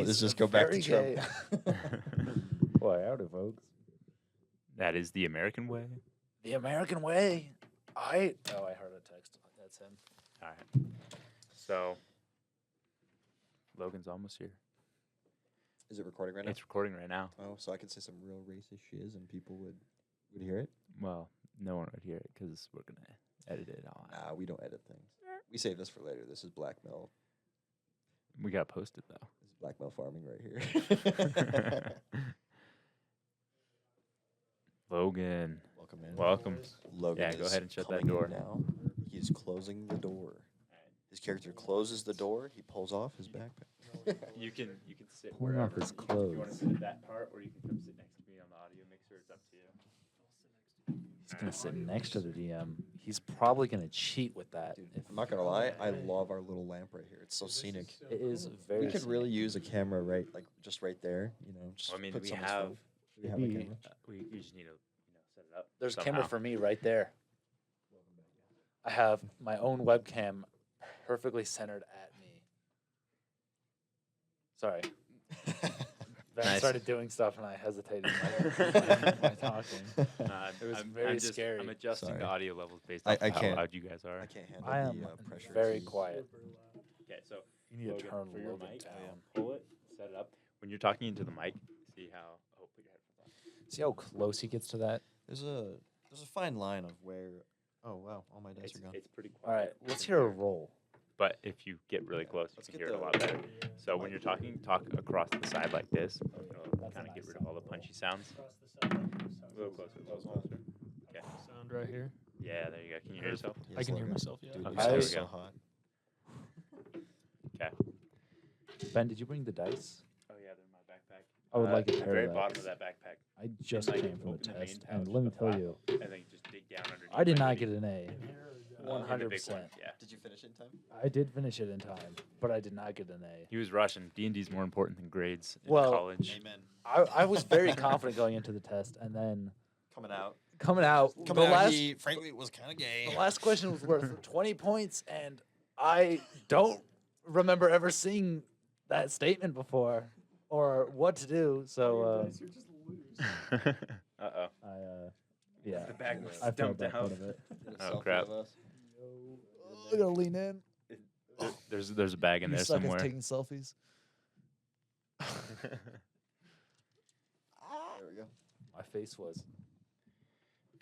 let's just go back to very Trump. gay. Boy, howdy, folks. That is the American way. The American way. I heard a text. That's him. All right. So, Logan's almost here. Is it recording right now? It's recording right now. Oh, so I could say some real racist shiz and people would hear it? Well, no one would hear it because we're going to edit it all out. Nah, we don't edit things. We save this for later. This is blackmail. We got to post it, though. This is blackmail farming right here. Logan. Welcome in. Welcome. Logan Yeah, go is ahead and shut that coming in door. now. He's closing the door. His character closes the door. He pulls off his backpack. You can sit Pulling off his You want clothes. to sit at that part, or you can come sit next to me on the audio mixer. It's up to you. He's gonna sit next to the DM. He's probably gonna cheat with that. Dude, I'm not gonna lie. I love our little lamp right here. It's so scenic. It is very. We could really use a camera just right there. You know, just Well, I mean, put we some have- stuff. We have a Maybe- camera. We just need to set it up. There's a somehow. camera for me right there. I have my own webcam perfectly centered at me. Sorry. Then I Nice. started doing stuff and I hesitated my talking. It was very just, scary. I'm adjusting Sorry. the audio levels based I on how can't- loud you guys are. I can't handle I am the pressure. very quiet. Okay, so You need to Logan, turn for your Logan mic, down. pull it, set it up. When you're talking into the mic, see how. Oh, put your headphones on. See how close he gets to that? There's a fine line of where. Oh wow, all my dice It's, are gone. it's pretty quiet. All right, let's hear a roll. But if you get really Yeah, close, you let's can get hear it a the- lot better. So when you're talking, talk across the side like this. It'll That's a kind of get nice rid of all the sound. punchy sounds. Across the side. A little closer, a little closer. Okay. Sound right here. Yeah, there you go. Can you hear yourself? Yes, I can hear Logan. myself. Yeah. Dude, Okay, you're there we so go. hot. Okay. Ben, did you bring the dice? Oh yeah, they're in my backpack. I would like a at the pair very of bottom those. of that backpack, I just like, came from the open the main test, pouch, and let me the tell flap. you, and then you just dig down underneath. I did like not you get an A. In here or in the big 100%. one, Yeah. Did you finish in time? I did finish it in time, but I did not get an A. He was rushing. D&D's more important than grades in Well- college. Amen. I was very confident going into the test, and then Coming out. coming out, the last he frankly was kind of gay. the last question was worth 20 points, and I don't remember ever seeing that statement before or what to do. So You're just lose. Uh-oh. yeah, The bag was I felt dumped that out. part of it. Oh, crap. I gotta lean in. There's a bag in You there suck at somewhere. taking selfies. There we go. My face was.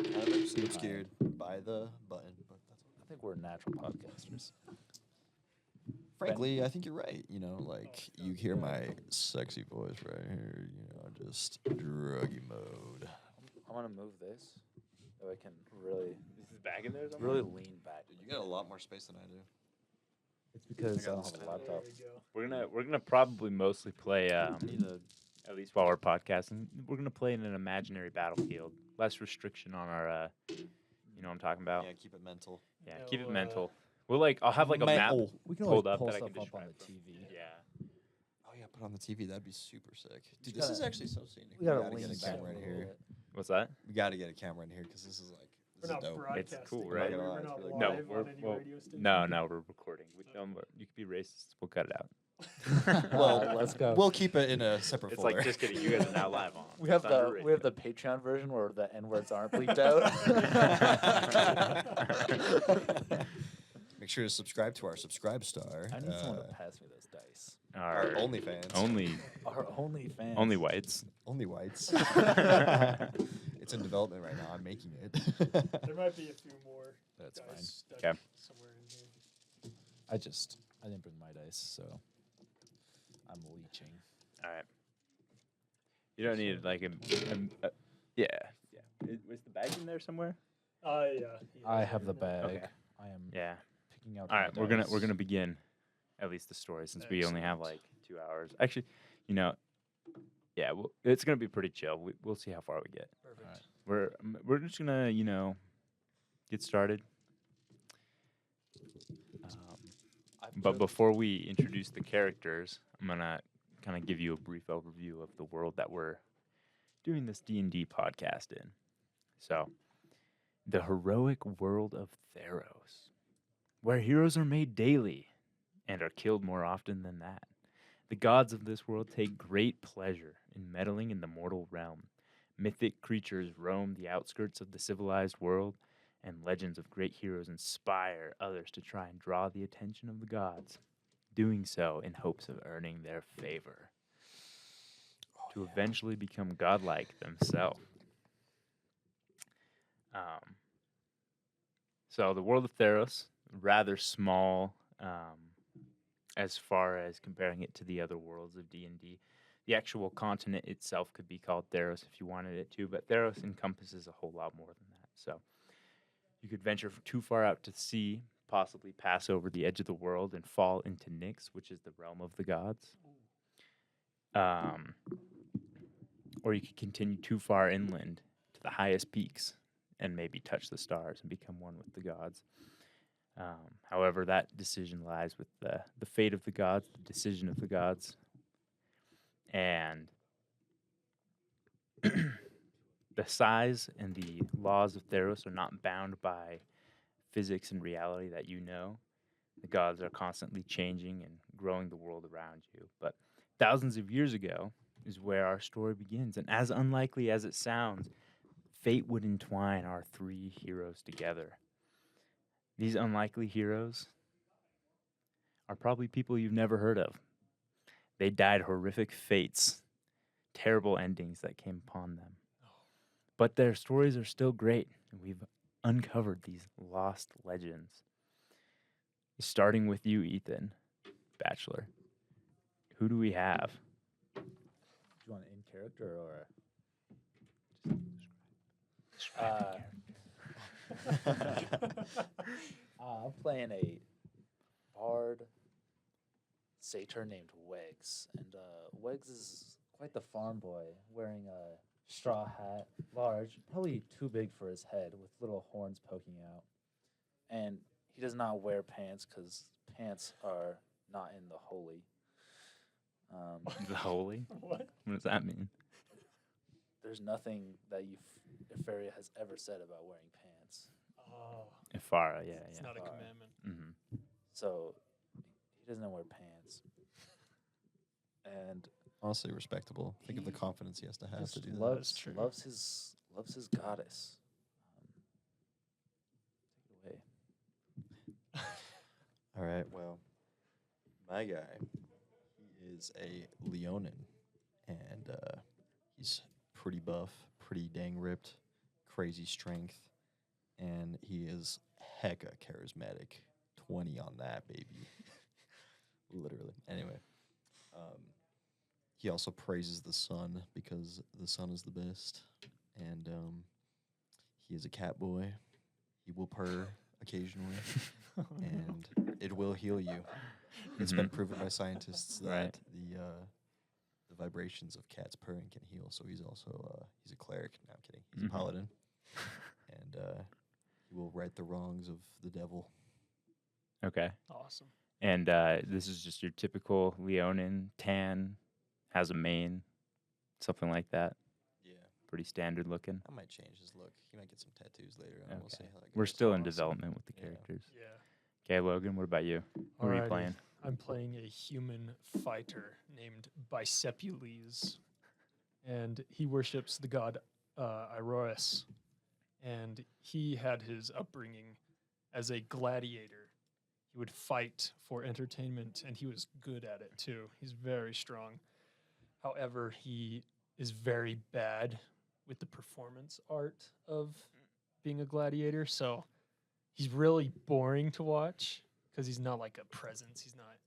Kind of obscured by the button, but that's okay. I think we're natural podcasters. Frankly, I think you're right. You know, like you hear my sexy voice right here. You know, just druggy mode. I'm gonna move this so I can really, Is this bag in there somewhere? really lean back. Dude, you got a lot more space than I do. It's because I I don't got have a this. laptop. There you go. We're gonna probably mostly play Need a at least while we're podcasting. We're gonna play in an imaginary battlefield. Less restriction on our you know what I'm talking about. yeah, keep it mental. Yeah, No, keep it mental. We'll I'll have like a map. Mental. We can pulled always up pull that I stuff can up on describe the from. TV. Yeah. Oh yeah, put on the TV. That'd be super sick. Dude, We this is gotta- actually so scenic. We gotta get lean a back camera a in little here. bit. What's that? We got to get a camera in here because this is like We're this not is dope. broadcasting. It's cool, are right? we? Not gonna lie, We're it's not really No, live we're on any radio station. no, we're recording. You could be racist. We'll cut it out. Well, let's go. We'll keep it in a separate It's folder. like just kidding. You guys are now live on. We have Thunder the Radio. Patreon version where the N words aren't bleeped out. Make sure to subscribe to our Subscribe Star. I need someone to pass me those dice. Our OnlyFans. Our only fans. only whites. Only whites. It's in development right now. I'm making it. There might be a few more. That's dice fine. stuck Okay. Somewhere in here. I didn't bring my dice, so I'm leeching. All right. You don't need like yeah. Was the bag in there somewhere? Yeah. I have the bag. Okay. I am Yeah. picking out. All my right, we're gonna dice. begin at least the story since we only have like 2 hours. Actually, you know, yeah, it's gonna be pretty chill. We'll see how far we get. Perfect. Alright. We're just gonna get started. But before we introduce the characters, I'm gonna kind of give you a brief overview of the world that we're doing this D&D podcast in. So, the heroic world of Theros, where heroes are made daily and are killed more often than that. The gods of this world take great pleasure in meddling in the mortal realm. Mythic creatures roam the outskirts of the civilized world, and legends of great heroes inspire others to try and draw the attention of the gods, doing so in hopes of earning their favor, to eventually become godlike themselves. So the world of Theros, rather small as far as comparing it to the other worlds of D&D. The actual continent itself could be called Theros if you wanted it to, but Theros encompasses a whole lot more than that. So you could venture too far out to sea, possibly pass over the edge of the world and fall into Nyx, which is the realm of the gods. Or you could continue too far inland to the highest peaks and maybe touch the stars and become one with the gods. However, that decision lies with the fate of the gods, the decision of the gods. And the size and the laws of Theros are not bound by physics and reality that you know. The gods are constantly changing and growing the world around you. But thousands of years ago is where our story begins. And as unlikely as it sounds, fate would entwine our three heroes together. These unlikely heroes are probably people you've never heard of. They died horrific fates, terrible endings that came upon them. But their stories are still great, and we've uncovered these lost legends. Starting with you, Ethan, Bachelor. Who do we have? Do you want in character or? I'm playing a bard satyr named Wegs, and Wegs is quite the farm boy, wearing a straw hat, large, probably too big for his head, with little horns poking out. And he does not wear pants because pants are not in the holy. The holy? What? What does that mean? There's nothing that Euphoria has ever said about wearing pants. Oh, Ifara, yeah, it's yeah. not a Far. commandment. Mm-hmm. So he doesn't wear pants. And Honestly, respectable. Think of the He confidence he has to have just to do that. That's true. loves his goddess. Take it away. All right, well, my guy, he is a Leonin, and he's pretty buff, pretty dang ripped, crazy strength, and he is hecka charismatic. 20 on that, baby. Literally. Anyway, he also praises the sun because the sun is the best, and he is a cat boy. He will purr occasionally, and it will heal you. It's been proven by scientists that Right. the vibrations of cats purring can heal. So he's also he's a cleric. No, I'm kidding. He's Mhm. a paladin, and he will right the wrongs of the devil. Okay. Awesome. And this is just your typical Leonin, tan, has a mane, something like that. Yeah, Pretty standard looking. I might change his look. He might get some tattoos later, and we'll see Okay. how that We're goes. still in Honestly. development with the Yeah. characters. Yeah. Okay, Logan, what about you? Who are you Alrighty. playing? I'm playing a human fighter named Bisepules, and he worships the god Akros. And he had his upbringing as a gladiator. He would fight for entertainment, and he was good at it too. He's very strong. However, he is very bad with the performance art of being a gladiator. So he's really boring to watch because he's not like a presence. He's not.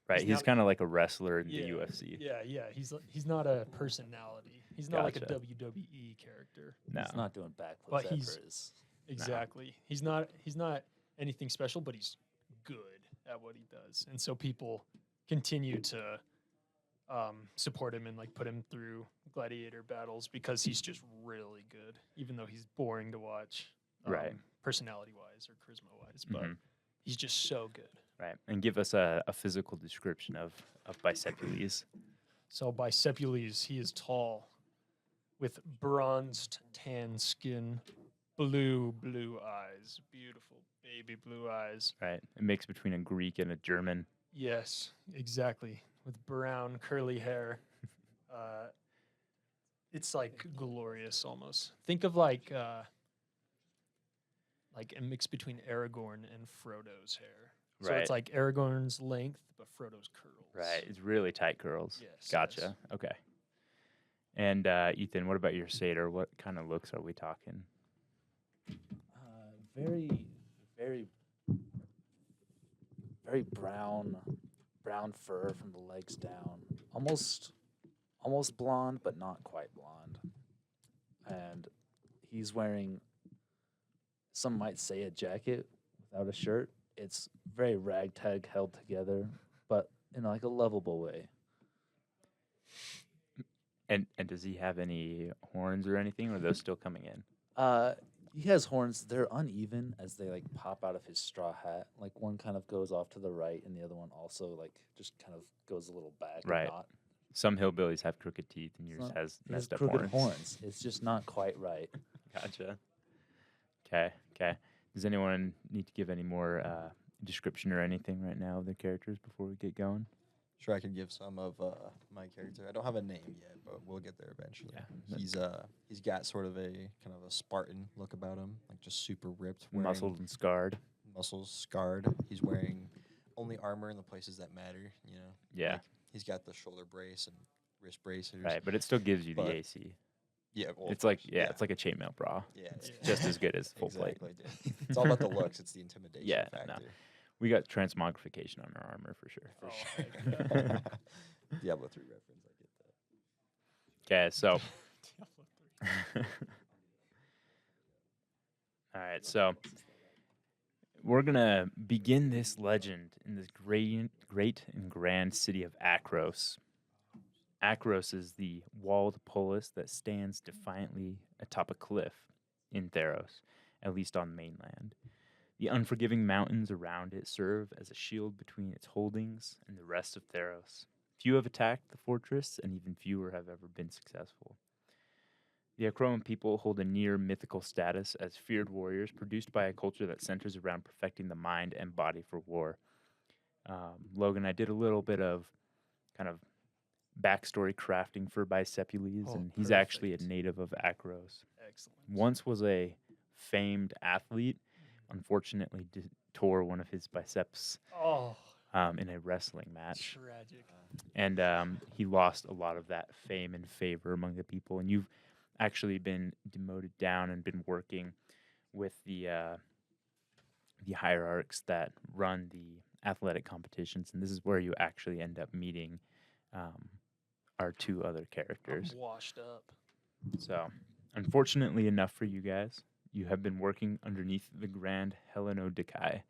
Right, he's not- kind of like a wrestler in Yeah, the UFC. Yeah. He's not a personality. He's not like a Gotcha. WWE character. No. He's not doing backflips But ever. he's- Exactly. He's not anything special, but he's good at what he does, and so people continue to support him and like put him through gladiator battles because he's just really good, even though he's boring to watch, Right. personality wise or charisma wise. But Mhm. he's just so good. Right, and give us a physical description of Bisepules. So Bisepules, he is tall, with bronzed tan skin, blue eyes, beautiful baby blue eyes. Right, a mix between a Greek and a German. Yes, exactly. with brown curly hair. It's like glorious almost. Think of like a mix between Aragorn and Frodo's hair. So Right. it's like Aragorn's length, but Frodo's curls. Right. It's really tight curls. Yes. Gotcha. yes. Okay. And Ethan, what about your satyr? What kind of looks are we talking? Very, very, very brown fur from the legs down. Almost blonde, but not quite blonde. And he's wearing, some might say, a jacket without a shirt. It's very ragtag held together, but in like a lovable way. And does he have any horns or anything, or are those still coming in? He has horns. They're uneven as they like pop out of his straw hat. Like one kind of goes off to the right, and the other one also like just kind of goes a little back. Right. And not. Some hillbillies have crooked teeth, and yours has He has messed up crooked horns. horns. It's just not quite right. Gotcha. Okay. Does anyone need to give any more description or anything right now of their characters before we get going? Sure, I could give some of my character. I don't have a name yet, but we'll get there eventually. Yeah. He's got sort of a kind of a Spartan look about him, like just super ripped, wearing Muscled and scarred. muscles scarred. He's wearing only armor in the places that matter. You know. Yeah. Like, he's got the shoulder brace and wrist bracers. Right, but it still gives you the But- AC. Yeah. Well, It's like it's like a chainmail bra. yeah. It's Just as good as full plate. exactly. Dude. It's all about the looks. It's the intimidation Yeah, no. factor. We got transmogrification on our armor for sure. Oh, Diablo 3 reference. I get that. Okay, so Diablo 3. all right, so we're gonna begin this legend in this great and grand city of Akros. Akros is the walled polis that stands defiantly atop a cliff in Theros, at least on the mainland. The unforgiving mountains around it serve as a shield between its holdings and the rest of Theros. Few have attacked the fortress, and even fewer have ever been successful. The Akroan people hold a near mythical status as feared warriors produced by a culture that centers around perfecting the mind and body for war. Logan, I did a little bit of kind of backstory crafting for Bisepules, Oh, and he's actually a perfect. native of Akros. Excellent. Once was a famed athlete, unfortunately tore one of his biceps Oh, in a wrestling match. tragic. And he lost a lot of that fame and favor among the people. And you've actually been demoted down and been working with the hierarchs that run the athletic competitions. And this is where you actually end up meeting our two other characters. I'm washed up. So, unfortunately enough for you guys, you have been working underneath the Grand Hellenodikai.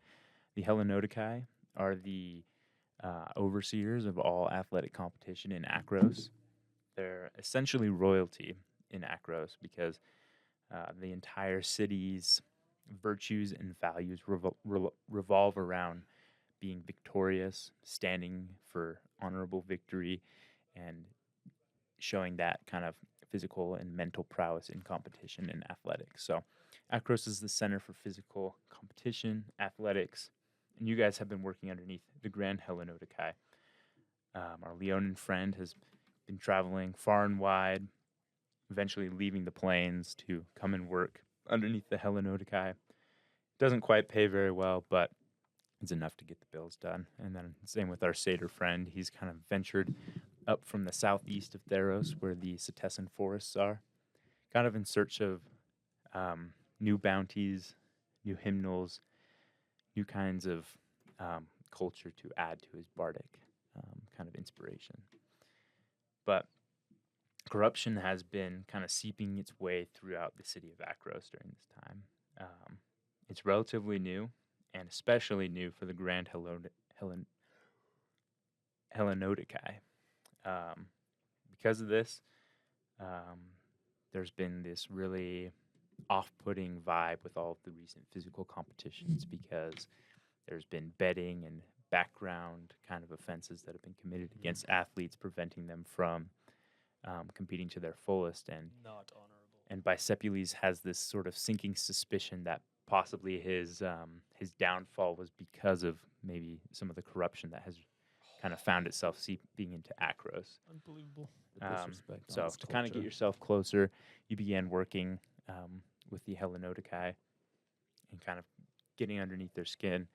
The Hellenodikai are the overseers of all athletic competition in Akros. They're essentially royalty in Akros because the entire city's virtues and values revolve around being victorious, standing for honorable victory, and showing that kind of physical and mental prowess in competition and athletics. So Akros is the center for physical competition, athletics, and you guys have been working underneath the Grand Hellenodikai. Our Leonin friend has been traveling far and wide, eventually leaving the plains to come and work underneath the Hellenodikai. Doesn't quite pay very well, but it's enough to get the bills done. And then same with our satyr friend. He's kind of ventured up from the southeast of Theros, where the Setessan forests are, kind of in search of new bounties, new hymnals, new kinds of culture to add to his bardic kind of inspiration. But corruption has been kind of seeping its way throughout the city of Akros during this time. It's relatively new, and especially new for the Grand Hellenodikai. Because of this, there's been this really off-putting vibe with all of the recent physical competitions because there's been betting and background kind of offenses that have been committed against athletes, preventing them from competing to their fullest. And Not honorable. and Bisepules has this sort of sinking suspicion that possibly his downfall was because of maybe some of the corruption that has kind of found itself seeping into Akros. Unbelievable. The disrespect on So its to kind of get culture. yourself closer, you began working with the Hellenodikai and kind of getting underneath their skin,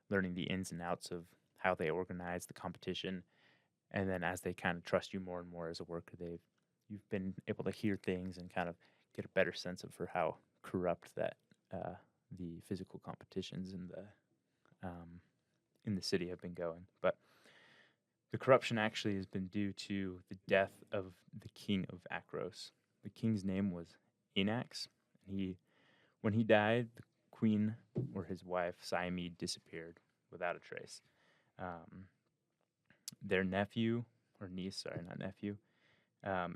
learning the ins and outs of how they organize the competition. And then as they kind of trust you more and more as a worker, you've been able to hear things and kind of get a better sense of for how corrupt that the physical competitions in the city have been going. But the corruption actually has been due to the death of the king of Akros. The king's name was Inax. When he died, the queen or his wife Siamede disappeared without a trace. Their nephew or niece, sorry, not nephew,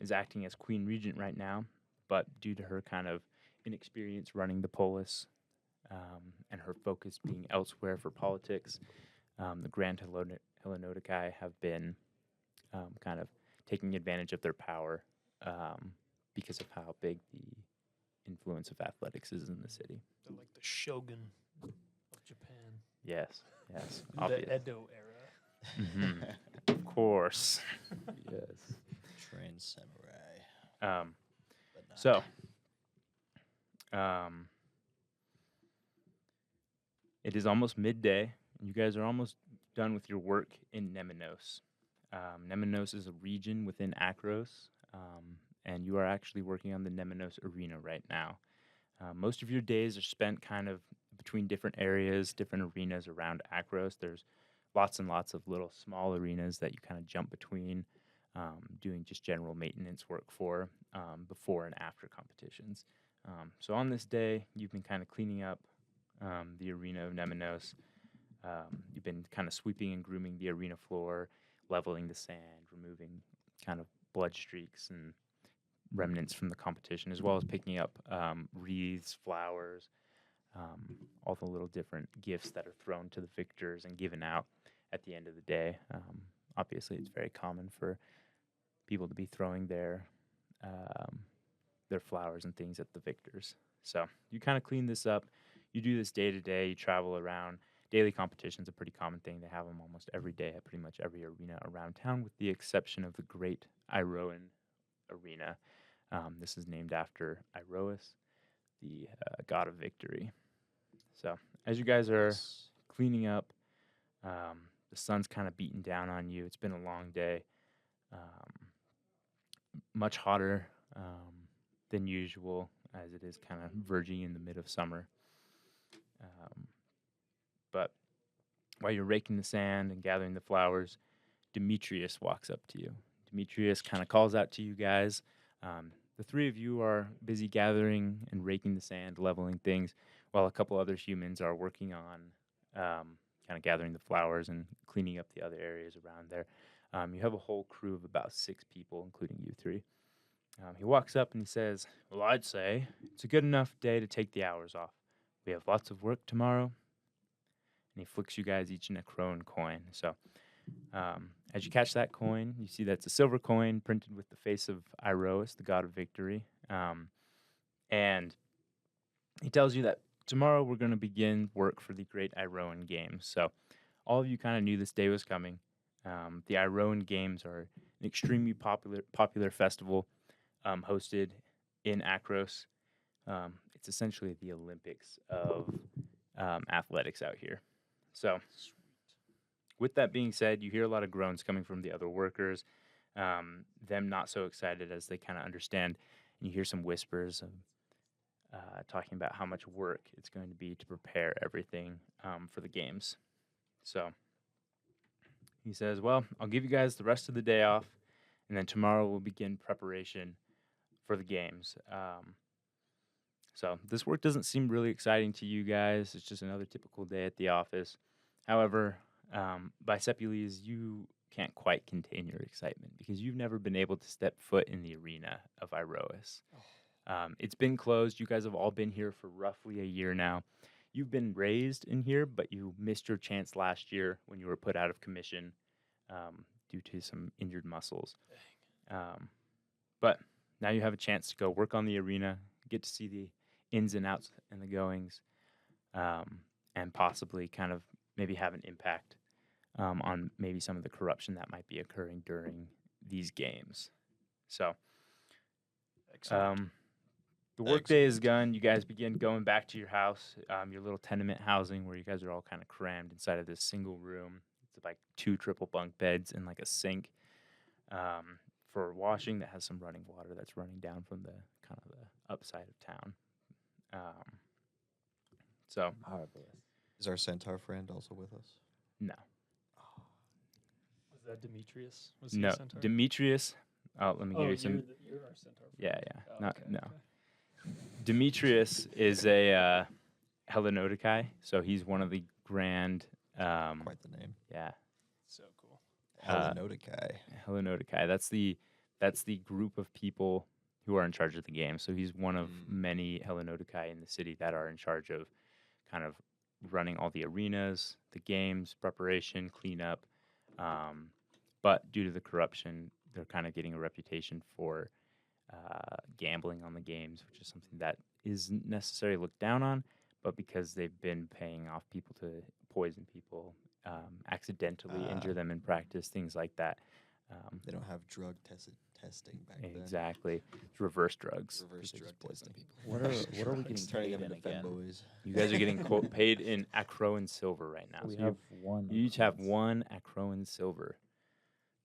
is acting as queen regent right now, but due to her kind of inexperience running the polis and her focus being elsewhere for politics, the Grand Hellenodikai have been kind of taking advantage of their power because of how big the influence of athletics is in the city. They're like the shogun of Japan. Yes, In obvious. the Edo era. Mhm. Of course. Yes. Trained samurai. But not. So, it is almost midday, and you guys are almost done with your work in Nemenos. Nemenos is a region within Akros, and you are actually working on the Nemenos arena right now. Most of your days are spent kind of between different areas, different arenas around Akros. There's lots and lots of little small arenas that you kind of jump between, doing just general maintenance work for before and after competitions. So on this day, you've been kind of cleaning up the arena of Nemenos. You've been kind of sweeping and grooming the arena floor, leveling the sand, removing kind of blood streaks and remnants from the competition, as well as picking up wreaths, flowers, all the little different gifts that are thrown to the victors and given out at the end of the day. Obviously, it's very common for people to be throwing their flowers and things at the victors. So you kind of clean this up. You do this day to day. You travel around. Daily competition's a pretty common thing. They have them almost every day at pretty much every arena around town, with the exception of the Great Iroan Arena. This is named after Iroas, the god of victory. So as you guys are Yes. cleaning up, the sun's kind of beating down on you. It's been a long day. Much hotter than usual, as it is kind of verging in the mid of summer. But while you're raking the sand and gathering the flowers, Demetrius walks up to you. Demetrius kind of calls out to you guys. The three of you are busy gathering and raking the sand, leveling things, while a couple other humans are working on kind of gathering the flowers and cleaning up the other areas around there. You have a whole crew of about 6 people, including you 3. He walks up and he says, "Well, I'd say it's a good enough day to take the hours off. We have lots of work tomorrow." And he flicks you guys each an Akroan coin. So as you catch that coin, you see that's a silver coin printed with the face of Iroas, the god of victory. And he tells you that tomorrow we're going to begin work for the Great Akroan Games. So all of you kind of knew this day was coming. The Akroan Games are an extremely popular festival hosted in Akros. It's essentially the Olympics of athletics out here. So with that being said, you hear a lot of groans coming from the other workers, them not so excited as they kind of understand. And you hear some whispers of talking about how much work it's going to be to prepare everything for the games. So he says, "Well, I'll give you guys the rest of the day off, and then tomorrow we'll begin preparation for the games." So this work doesn't seem really exciting to you guys. It's just another typical day at the office. However, Bisepules, you can't quite contain your excitement because you've never been able to step foot in the arena of Iroas. It's been closed. You guys have all been here for roughly a year now. You've been raised in here, but you missed your chance last year when you were put out of commission due to some injured muscles. But now you have a chance to go work on the arena, get to see the ins and outs and the goings, and possibly kind of maybe have an impact on maybe some of the corruption that might be occurring during these games. So Excellent. the workday is done. You guys begin going back to your house, your little tenement housing where you guys are all kind of crammed inside of this single room. It's like 2 triple bunk beds and like a sink for washing that has some running water that's running down from the kind of the upside of town. So Marvelous. Is our centaur friend also with us? no, Was that Demetrius? Was he no, a centaur? Demetrius. Let me give you some. You're our centaur. Yeah, friend. yeah. Oh, Not, okay, no. okay. Demetrius is a Hellenodikai, so he's one of the grand. Quite the name. Yeah, So cool. Hellenodikai. Hellenodikai. That's the group of people who are in charge of the game. So he's one of many Hellenodikai in the city that are in charge of kind of running all the arenas, the games, preparation, cleanup. But due to the corruption, they're kind of getting a reputation for gambling on the games, which is something that isn't necessarily looked down on, but because they've been paying off people to poison people, accidentally injure them in practice, things like that. They don't have drug testing back then. Exactly. It's reverse drugs. Reverse People drug just poison testing. people. What are we getting Turning paid them in into again? femboys. You guys are getting paid in Akroan silver right now. We So have one. you each have Akros. one Akroan silver.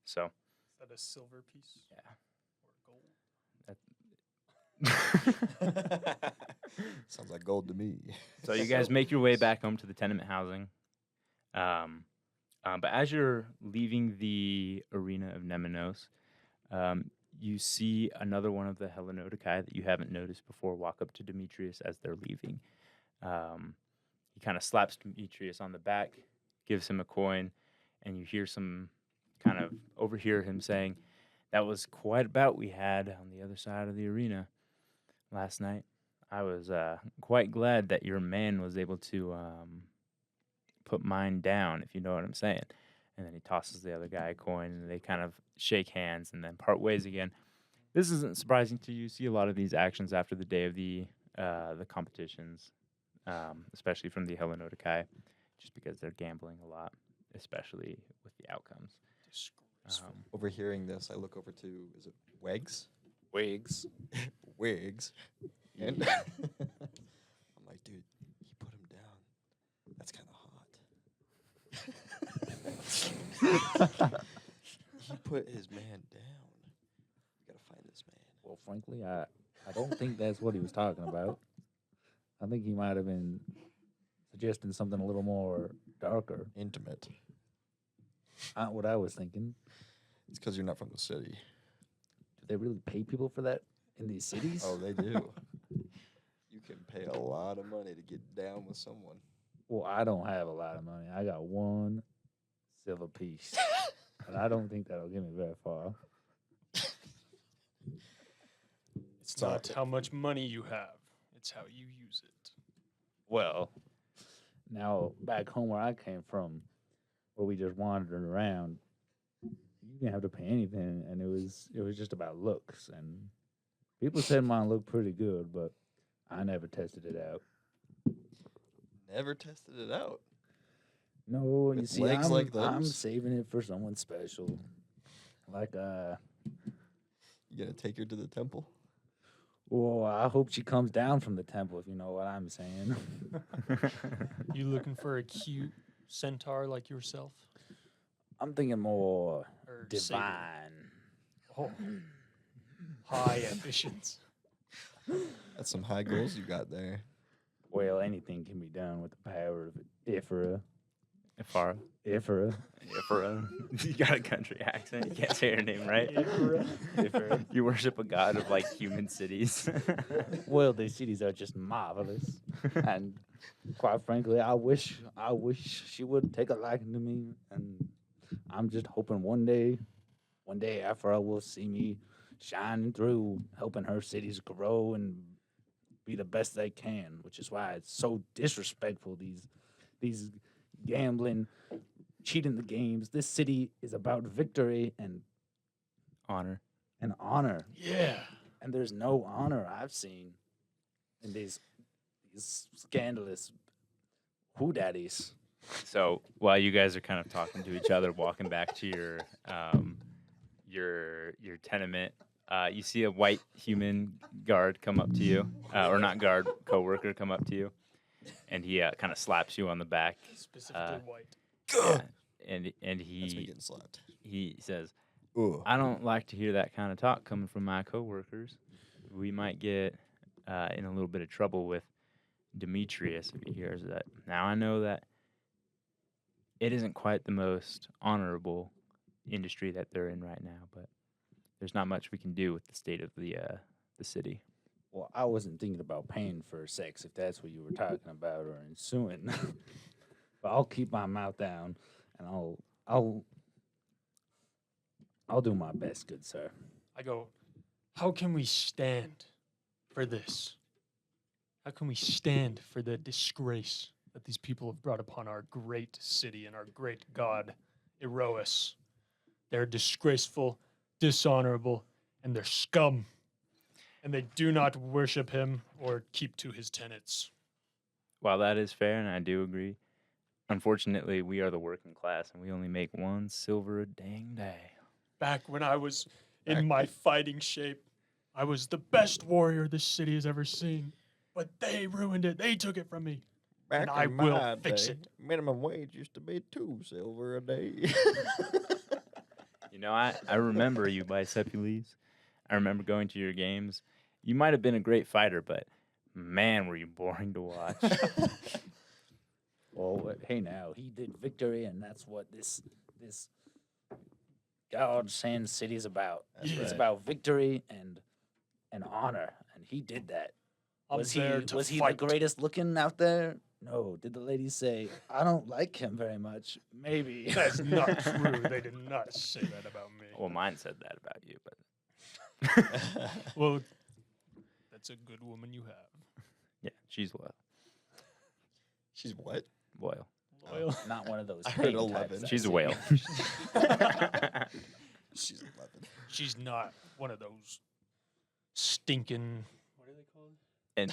So Is that a silver piece? yeah. Or gold? Sounds like gold to me. So you guys make your way back home to the tenement housing. But as you're leaving the arena of Nemenos, you see another one of the Hellenodikai that you haven't noticed before walk up to Demetrius as they're leaving. He kind of slaps Demetrius on the back, gives him a coin, and you hear overhear him saying, "That was quite a bout we had on the other side of the arena last night. I was quite glad that your man was able to put mine down, if you know what I'm saying." And then he tosses the other guy a coin, and they kind of shake hands and then part ways again. This isn't surprising to you. You see a lot of these actions after the day of the competitions, especially from the Hellenodikai, just because they're gambling a lot, especially with the outcomes. Disgraceful. Overhearing this, I look over to, is it Wags? Wigs. Wigs. And I'm like, dude, he put him down. That's kind of hot. He put his man down. We gotta find this man. Well, frankly, I don't think that's what he was talking about. I think he might have been suggesting something a little more darker. Intimate. Not what I was thinking. It's because you're not from the city. Do they really pay people for that in these cities? Oh, they do. You can pay a lot of money to get down with someone. Well, I don't have a lot of money. I got one silver piece. And I don't think that'll get me very far. It's not how much money you have, it's how you use it. Well, now back home where I came from, where we just wandered around, you didn't have to pay anything, and it was just about looks. And people said mine looked pretty good, but I never tested it out. Never tested it out. No, you With see, legs like I'm those? saving it for someone special. Like, You gonna take her to the temple? well, I hope she comes down from the temple, if you know what I'm saying. You looking for a cute centaur like yourself? I'm thinking more Or divine. Oh. High ambitions. That's some high goals you got there. Well, anything can be done with the power of Ifra. Ifara. Ifra. Ifara. You got a country accent. You can't say her name right. Ifra. You worship a god of like human cities. Well, these cities are just marvelous, and quite frankly, I wish she would take a liking to me, and I'm just hoping one day Afra will see me shining through, helping her cities grow and be the best they can. Which is why it's so disrespectful, these gambling, cheating the games. This city is about victory and Honor. honor. Yeah. And there's no honor I've seen in these scandalous whodaddies. So while you guys are kind of talking to each other, walking back to your tenement, you see a white human guard come up to you, or not guard, coworker come up to you, and he kind of slaps you on the back. Specifically white. Yeah, and That's me he getting slapped. he says, Ugh. "I don't like to hear that kind of talk coming from my coworkers. We might get in a little bit of trouble with Demetrius if he hears that. Now I know that it isn't quite the most honorable industry that they're in right now, but there's not much we can do with the state of the city." Well, I wasn't thinking about paying for sex if that's what you were talking about or ensuing. But I'll keep my mouth down and I'll do my best, good sir. I go, how can we stand for this? How can we stand for the disgrace that these people have brought upon our great city and our great god, Erois? They're disgraceful, dishonorable, and they're scum. And they do not worship him or keep to his tenets. While that is fair, and I do agree, unfortunately, we are the working class, and we only make 1 silver a dang day. Back when I was in Back- my fighting shape, I was the best warrior this city has ever seen. But they ruined it. They took it from me. Back I in will my fix day, it. Minimum wage used to be 2 silver a day. You know, I remember you, Bicepules. I remember going to your games. You might have been a great fighter, but man, were you boring to watch. Well, hey now, he did victory, and that's what this God Sand City's about. That's It's right. about victory and honor, and he did that. I'm Was there he to was he fight. the greatest looking out there? No. Did the ladies say I don't like him very much? Maybe. That's not true. They did not say that about me. Well, mine said that about you, but Well, that's a good woman you have. yeah, she's loyal. She's what? Loyal. Loyal. Not one of those. I heard paint 11. types, I She's a see. whale. She's 11. She's not one of those stinking. What are they called? And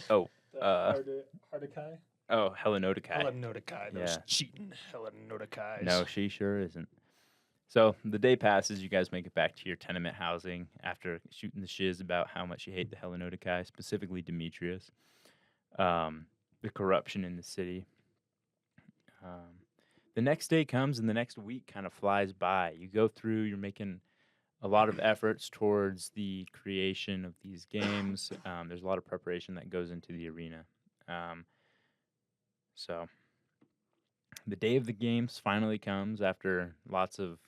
The Hardikai? Helenotikai. Helenotikai. Those Yeah. cheating Helenotikais. No, she sure isn't. So the day passes. You guys make it back to your tenement housing after shooting the shiz about how much you hate the Helenotikai, specifically Demetrius, the corruption in the city. The next day comes, and the next week kind of flies by. You go through. You're making a lot of efforts towards the creation of these games. There's a lot of preparation that goes into the arena. So the day of the games finally comes after lots of,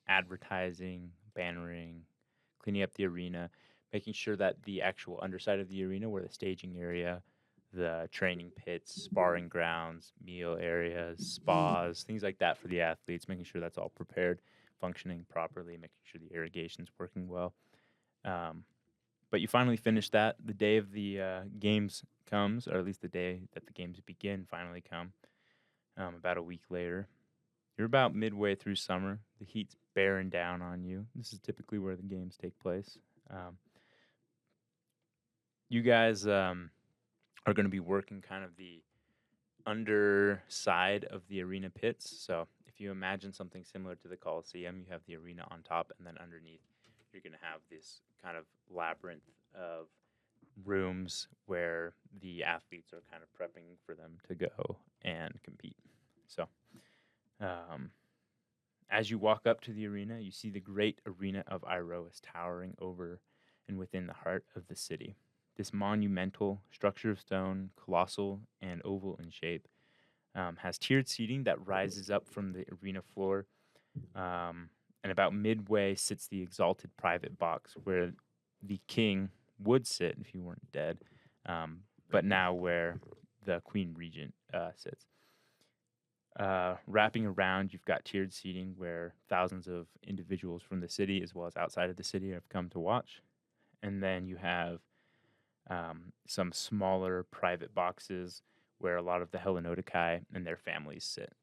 advertising, bannering, cleaning up the arena, making sure that the actual underside of the arena, where the staging area, the training pits, sparring grounds, meal areas, spas, things like that for the athletes, making sure that's all prepared, functioning properly, making sure the irrigation's working well. But you finally finish that. The day of the games comes, or at least the day that the games begin finally come, about a week later. You're about midway through summer. The heat's bearing down on you. This is typically where the games take place. You guys are going to be working kind of the underside of the arena pits. So if you imagine something similar to the Coliseum, you have the arena on top, and then underneath you're going to have this kind of labyrinth of rooms where the athletes are kind of prepping for them to go and compete. So as you walk up to the arena, you see the great arena of Iroas towering over and within the heart of the city. This monumental structure of stone, colossal and oval in shape, has tiered seating that rises up from the arena floor. And about midway sits the exalted private box where the king would sit if he weren't dead, but now where the queen regent sits. Wrapping around, you've got tiered seating where thousands of individuals from the city as well as outside of the city have come to watch. And then you have some smaller private boxes where a lot of the Helenotikai and their families sit.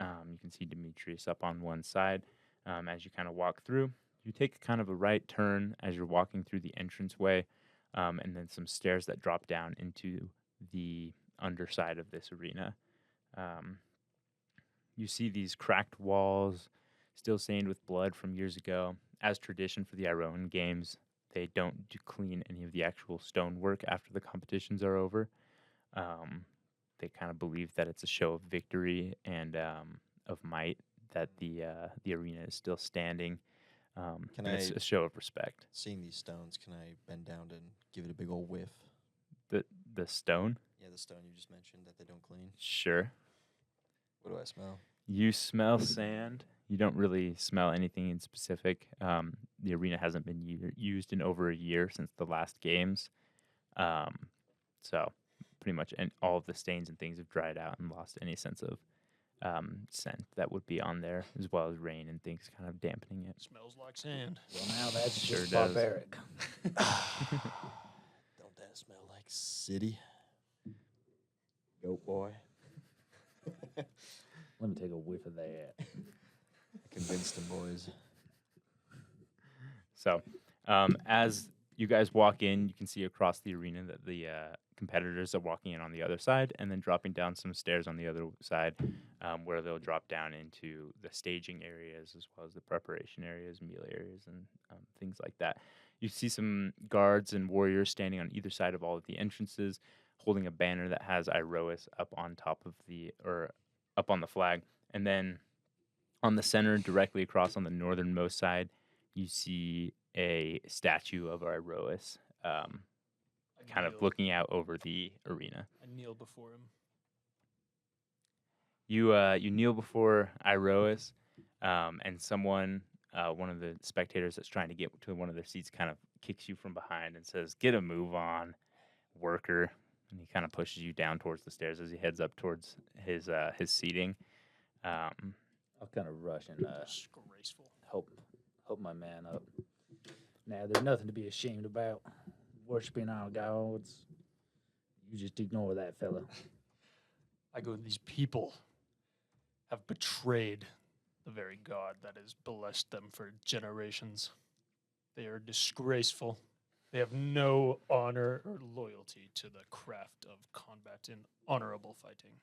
You can see Demetrius up on one side. As you kind of walk through, you take kind of a right turn as you're walking through the entranceway, and then some stairs that drop down into the underside of this arena. You see these cracked walls, still stained with blood from years ago. As tradition for the Akroan Games, they don't clean any of the actual stonework after the competitions are over. They kind of believe that it's a show of victory and of might that the arena is still standing. Can and it's I- a show of respect. Seeing these stones, can I bend down and give it a big old whiff? The stone, Yeah, the stone you just mentioned that they don't clean. sure. What do I smell? You smell sand. You don't really smell anything in specific. The arena hasn't been used in over a year since the last games. So pretty much all of the stains and things have dried out and lost any sense of scent that would be on there, as well as rain and things kind of dampening it. Smells like sand. Well, now that's Sure just does. barbaric. Don't that smell like city? Goat boy. Let me take a whiff of that. Convinced them boys. So, as you guys walk in, you can see across the arena that the competitors are walking in on the other side and then dropping down some stairs on the other side where they'll drop down into the staging areas as well as the preparation areas, meal areas, and things like that. You see some guards and warriors standing on either side of all of the entrances, holding a banner that has Iroas up on top of up on the flag. And then on the center, directly across on the northernmost side, you see a statue of Iroas kind of looking out over the arena. I kneel before him. You kneel before Iroas, and someone, one of the spectators that's trying to get to one of their seats, kind of kicks you from behind and says, "Get a move on, worker." And he kind of pushes you down towards the stairs as he heads up towards his seating. I'll kind of rush and Disgraceful. help my man up. Now, there's nothing to be ashamed about. Worshipping our gods. You just ignore that fella. I go, these people have betrayed the very God that has blessed them for generations. They are disgraceful. They have no honor or loyalty to the craft of combat and honorable fighting.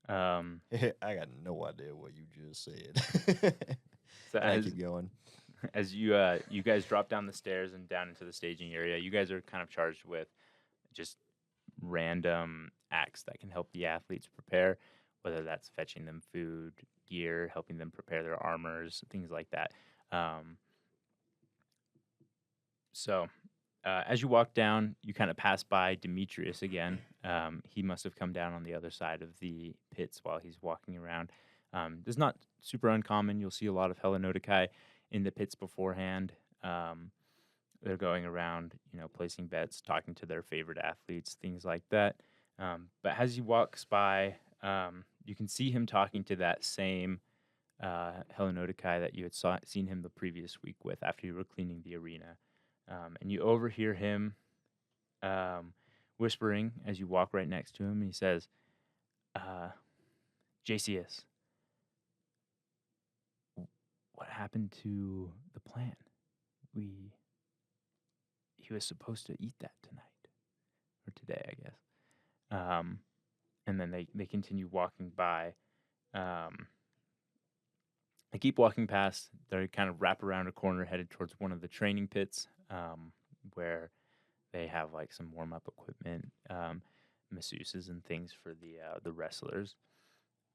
I got no idea what you just said. So I keep going. as you guys drop down the stairs and down into the staging area, you guys are kind of charged with just random acts that can help the athletes prepare, whether that's fetching them food, gear, helping them prepare their armors, things like that. So as you walk down, you kind of pass by Demetrius again. He must have come down on the other side of the pits while he's walking around. It's not super uncommon. You'll see a lot of Hellenodikai in the pits beforehand. They're going around, placing bets, talking to their favorite athletes, things like that. But as he walks by, you can see him talking to that same Hellenodikai that you had seen him the previous week with after you were cleaning the arena. And you overhear him whispering as you walk right next to him. And he says, JCS, what happened to the plan? He was supposed to eat that tonight, or today, I guess. And then they continue walking by. They keep walking past. They kind of wrap around a corner, headed towards one of the training pits, where they have like some warm up equipment, masseuses and things for the wrestlers.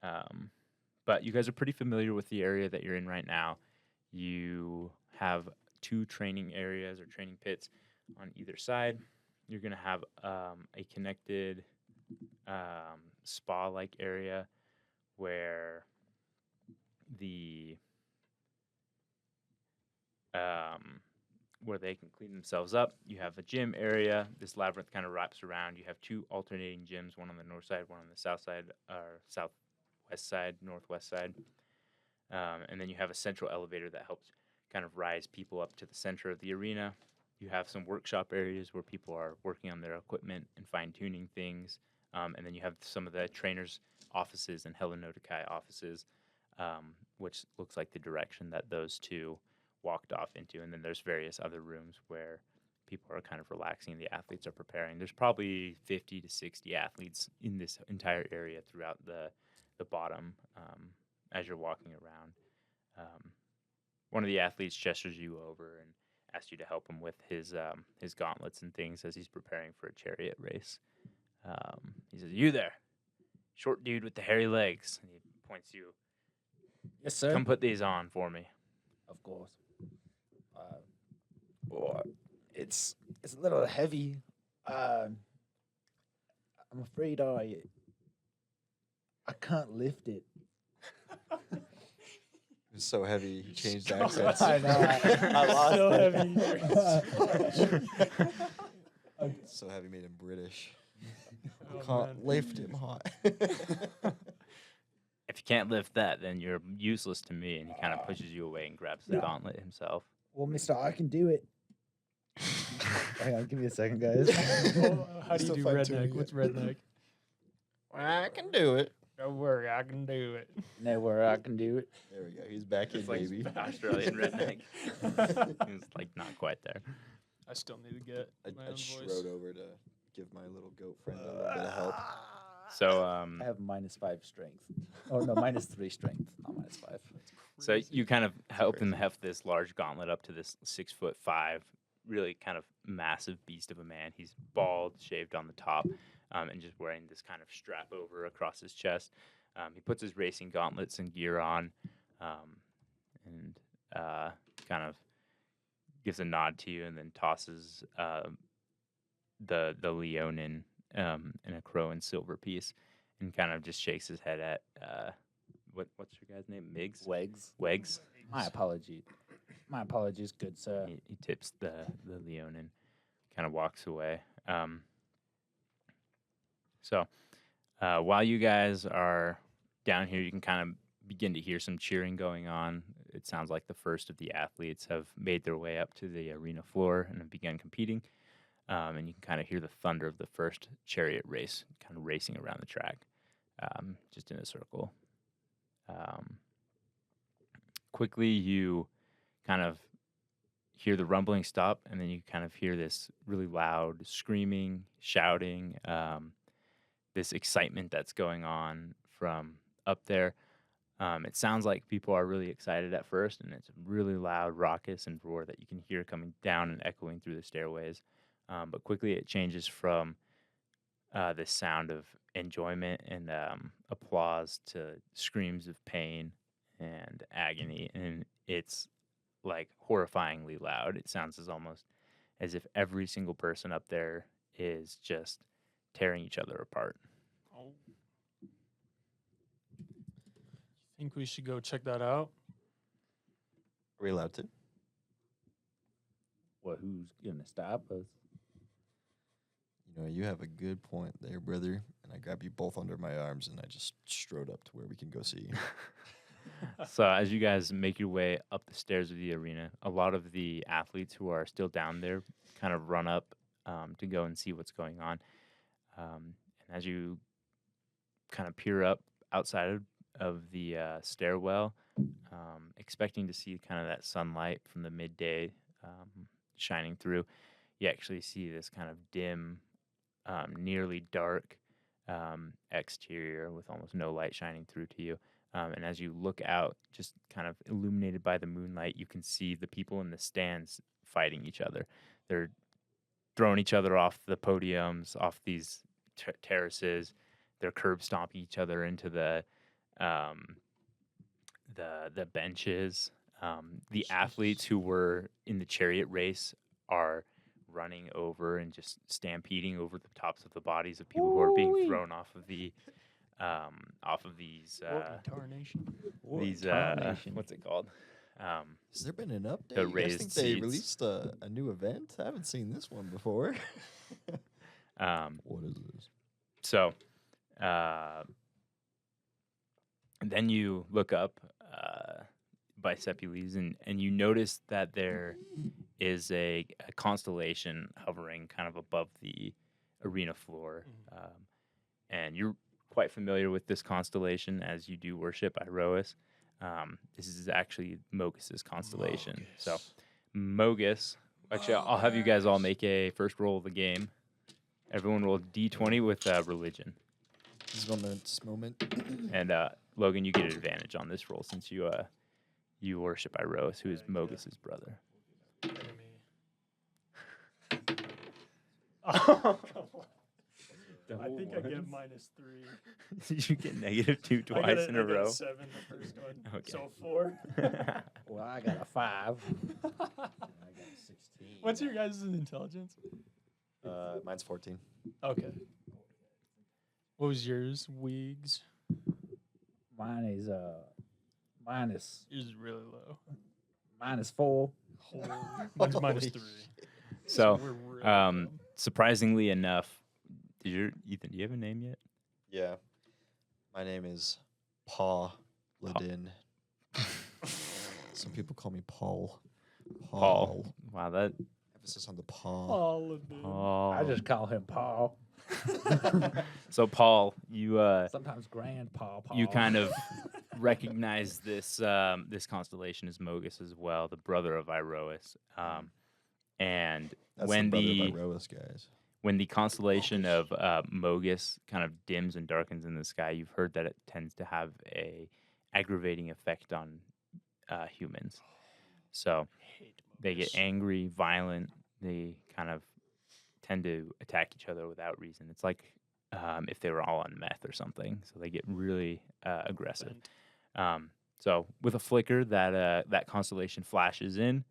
But you guys are pretty familiar with the area that you're in right now. You have 2 training areas or training pits on either side. You're going to have a connected spa-like area where where they can clean themselves up. You have a gym area. This labyrinth kind of wraps around. You have 2 alternating gyms, one on the north side, one on the south side, or southwest side, northwest side. And then you have a central elevator that helps kind of rise people up to the center of the arena. You have some workshop areas where people are working on their equipment and fine-tuning things. And then you have some of the trainers' offices and Hellenodikai offices, which looks like the direction that those 2 walked off into. And then there's various other rooms where people are kind of relaxing. The athletes are preparing. There's probably 50 to 60 athletes in this entire area throughout the the bottom as you're walking around. One of the athletes gestures you over and asks you to help him with his gauntlets and things as he's preparing for a chariot race. He says, "You there, short dude with the hairy legs," and he points you. Yes, sir. Come put these on for me. Of course. It's a little heavy. I'm afraid I can't lift it. It was so heavy, he changed accents. I know. I lost So it. heavy. So heavy made him British. Oh, Can't man. lift him hot. If you can't lift that, then you're useless to me. And he kind of pushes you away and grabs the Yeah. gauntlet himself. Well, mister, I can do it. Hang on, give me a second, guys. Well, how do you Still do fine-tuning redneck? it. What's redneck? I can do it. Don't worry, I can do it. Nowhere I can do it. There we go. He's back in, It's like baby. Australian redneck. He's like not quite there. I still need to get I my own voice. strode over to give my little goat friend a little bit of help. So I have -5 strength. Oh no, -3 strength, not -5. So you kind of help him crazy. heft this large gauntlet up to this 6'5", really kind of massive beast of a man. He's bald, shaved on the top, and just wearing this kind of strap over across his chest. He puts his racing gauntlets and gear on, and kind of gives a nod to you, and then tosses the Leonin in a Akroan silver piece, and kind of just shakes his head at what's your guy's name? Miggs? Wegs. Wegs. My apologies. My apologies, good sir. He tips the Leonin, kind of walks away. So while you guys are down here, you can kind of begin to hear some cheering going on. It sounds like the first of the athletes have made their way up to the arena floor and have begun competing. And you can kind of hear the thunder of the first chariot race kind of racing around the track, just in a circle. Quickly, you kind of hear the rumbling stop, and then you kind of hear this really loud screaming, shouting, this excitement that's going on from up there. It sounds like people are really excited at first, and it's a really loud, raucous, and roar that you can hear coming down and echoing through the stairways. But quickly it changes from this sound of enjoyment and applause to screams of pain and agony, and it's like horrifyingly loud. It sounds almost as if every single person up there is just tearing each other apart. Oh. Think we should go check that out? Are we allowed to? Well, who's gonna stop us? You know, you have a good point there, brother. And I grab you both under my arms and I just strode up to where we can go see you. So as you guys make your way up the stairs of the arena, a lot of the athletes who are still down there kind of run up to go and see what's going on. And as you kind of peer up outside of the stairwell, expecting to see kind of that sunlight from the midday shining through, you actually see this kind of dim, nearly dark exterior with almost no light shining through to you. And as you look out, just kind of illuminated by the moonlight, you can see the people in the stands fighting each other. They're throwing each other off the podiums, off these terraces. They're curb stomping each other into the benches. The athletes who were in the chariot race are running over and just stampeding over the tops of the bodies of people who are being thrown off of the these Tarnation. what's it called? Has there been an update? The You guys raised think they seats. released a new event? I haven't seen this one before. What is this? So then you look up Bicepules and you notice that there is a constellation hovering kind of above the arena floor. And you're quite familiar with this constellation as you do worship Iroas. This is actually Mogus's constellation. So Mogus, actually I'll have you guys all make a first roll of the game. Everyone roll D20 with religion. This momentous moment. And Logan, you get an advantage on this roll since you worship Iroas, who is Mogus's brother. Oh, I think I get -3. You get -2 twice in a row. I got a 7 the first one. Okay. So 4. Well, I got a 5. I got 16. What's your guys' intelligence? Mine's 14. Okay. What was yours, Weegs? Mine is Yours is really low. -4. Mine's Holy -3. So, we're really low. surprisingly enough, Ethan, do you have a name yet? Yeah. My name is Paul Ladin. Some people call me Paul. Paul. Wow, that Emphasis on the Paul. All of them. Paul. I just call him Paul. So Paul, you Sometimes Grandpa Paul. you kind of recognize this this constellation as Mogus as well, the brother of Iroas. And That's when the brother of Iroas, guys. when the constellation of Mogus kind of dims and darkens in the sky, you've heard that it tends to have a aggravating effect on humans. So they get angry, violent. They kind of tend to attack each other without reason. It's like if they were all on meth or something. So they get really aggressive. So with a flicker, that constellation flashes in.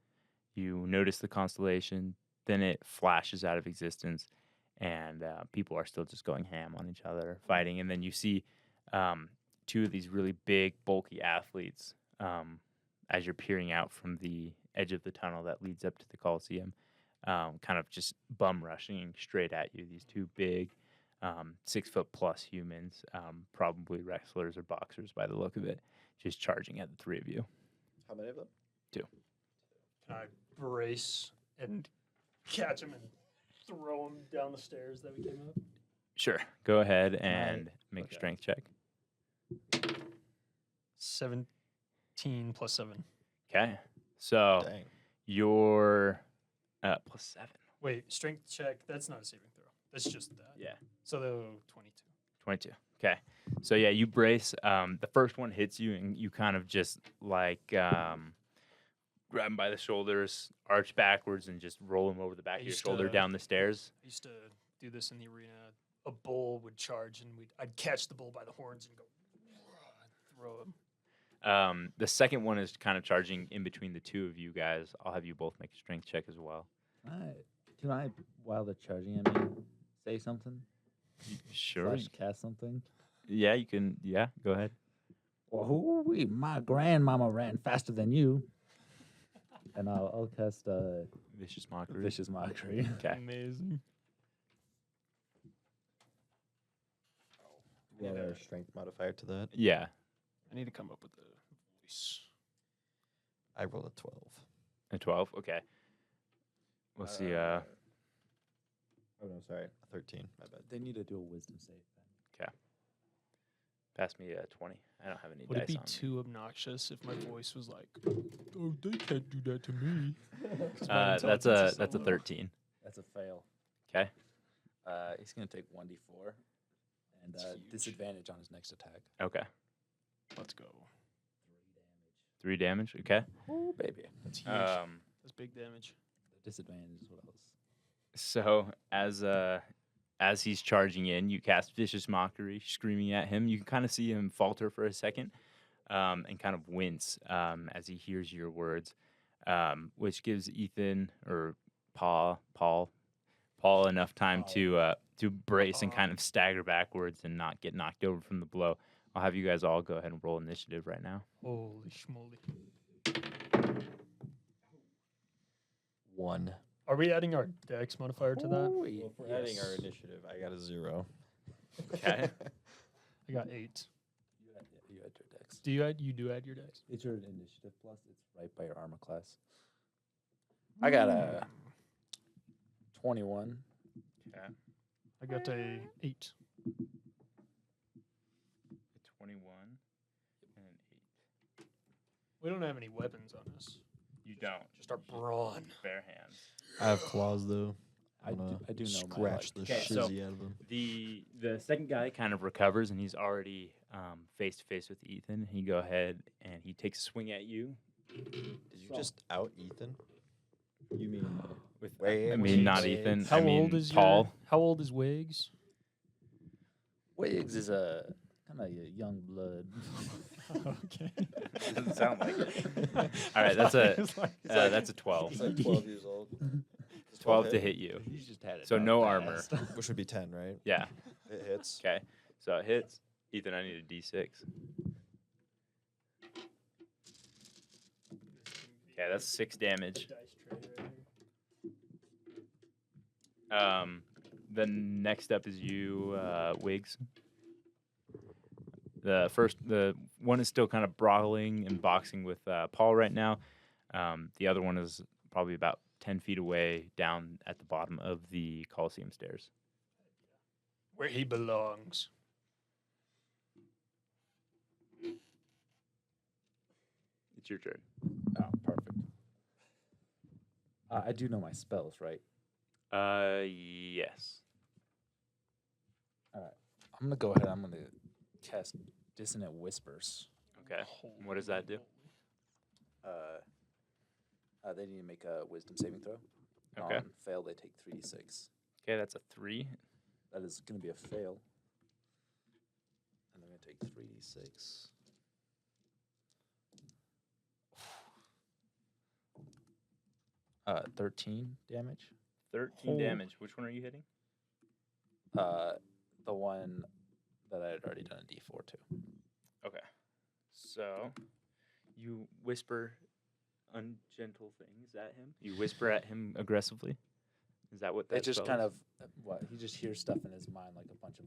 You notice the constellation, then it flashes out of existence, and people are still just going ham on each other, fighting. And then you see 2 of these really big, bulky athletes as you're peering out from the edge of the tunnel that leads up to the Coliseum, kind of just bum rushing straight at you. These 2 big, 6-foot-plus humans, probably wrestlers or boxers by the look of it, just charging at the 3 of you. How many of them? 2. Can I brace and catch him and throw him down the stairs that we came up? Sure. Go ahead and make a strength check. 17 plus 7. Okay. So Dang. you're plus 7. Wait, strength check. That's not a saving throw. That's just that. Yeah. So the 22. 22. Okay. So yeah, you brace. The first one hits you, and you kind of just like grab him by the shoulders, arch backwards, and just roll him over the back of your used shoulder to- down the stairs. I used to do this in the arena. A bull would charge, and I'd catch the bull by the horns and go throw him. The second one is kind of charging in between the 2 of you guys. I'll have you both make a strength check as well. Can I, while they're charging at me, say something? Sure. Slash cast something? Yeah, you can. Yeah, go ahead. Well, my grandmama ran faster than you. And I'll cast Vicious mockery. Vicious Mockery. Okay. Amazing. You have a strength modifier to that. Yeah. I need to come up with a voice. I rolled a 12. A 12. Okay. We'll see. Oh no, sorry, a 13. My bad. They need to do a wisdom save. Pass me a 20. I don't have any Would dice it be on me. too obnoxious if my voice was like, "Oh, they can't do that to me"? 'Cause my That's intelligence a is so that's a low. 13. That's a fail. Okay. He's going to take 1d4 and That's huge. disadvantage on his next attack. Okay. Let's go. 3 damage. Okay. Oh, baby. That's huge. That's big damage. The disadvantage is what else? So as he's charging in, you cast Vicious Mockery, screaming at him. You can kind of see him falter for a second, and kind of wince as he hears your words, which gives Ethan or Paul enough time to brace and kind of stagger backwards and not get knocked over from the blow. I'll have you guys all go ahead and roll initiative right now. Holy schmoly. 1. Are we adding our dex modifier to that? Well, if we're adding our initiative, I got a 0. Okay. I got 8. You add your dex. You do add your dex? It's your initiative plus. It's right by your armor class. I got a 21. Okay. I got a 8. 21 and an 8. We don't have any weapons on us. You don't. Just our brawn. Bare hands. I have claws though. I do know scratch the Okay, so- shizzy out of him. The second guy kind of recovers, and he's already face to face with Ethan. He go ahead and he takes a swing at you. Did you just out Ethan? You mean With Way I more mean, not Wigs. Ethan. How I mean, old is Paul. How old is Wiggs? Wiggs is a kind of a young blood. Okay. Doesn't sound like it. All right, that's a 12. He's like 12 years old. Does 12 to hit? hit you. He's just had it. So done no fast. armor. Which would be 10, right? Yeah. It hits. Okay. So it hits. Ethan, I need a D6. Okay, that's 6 damage. The next up is you, Wiggs. The one is still kind of brawling and boxing with Paul right now. The other one is probably about 10 feet away down at the bottom of the Coliseum stairs. Where he belongs. It's your turn. Oh, perfect. I do know my spells, right? Yes. I'm gonna go ahead. I'm gonna cast Dissonant Whispers. Okay. What does that do? They need to make a Wisdom saving throw. Okay. On fail, they take 3d6. Okay, that's a 3. That is gonna be a fail. And they're gonna take 3d6. 13 damage. 13 damage. Which one are you hitting? The one that I had already done a d4 to. Okay. So you whisper ungentle things at him. You whisper at him aggressively. Is that what that It just spell kind is? of he just hears stuff in his mind, like a bunch of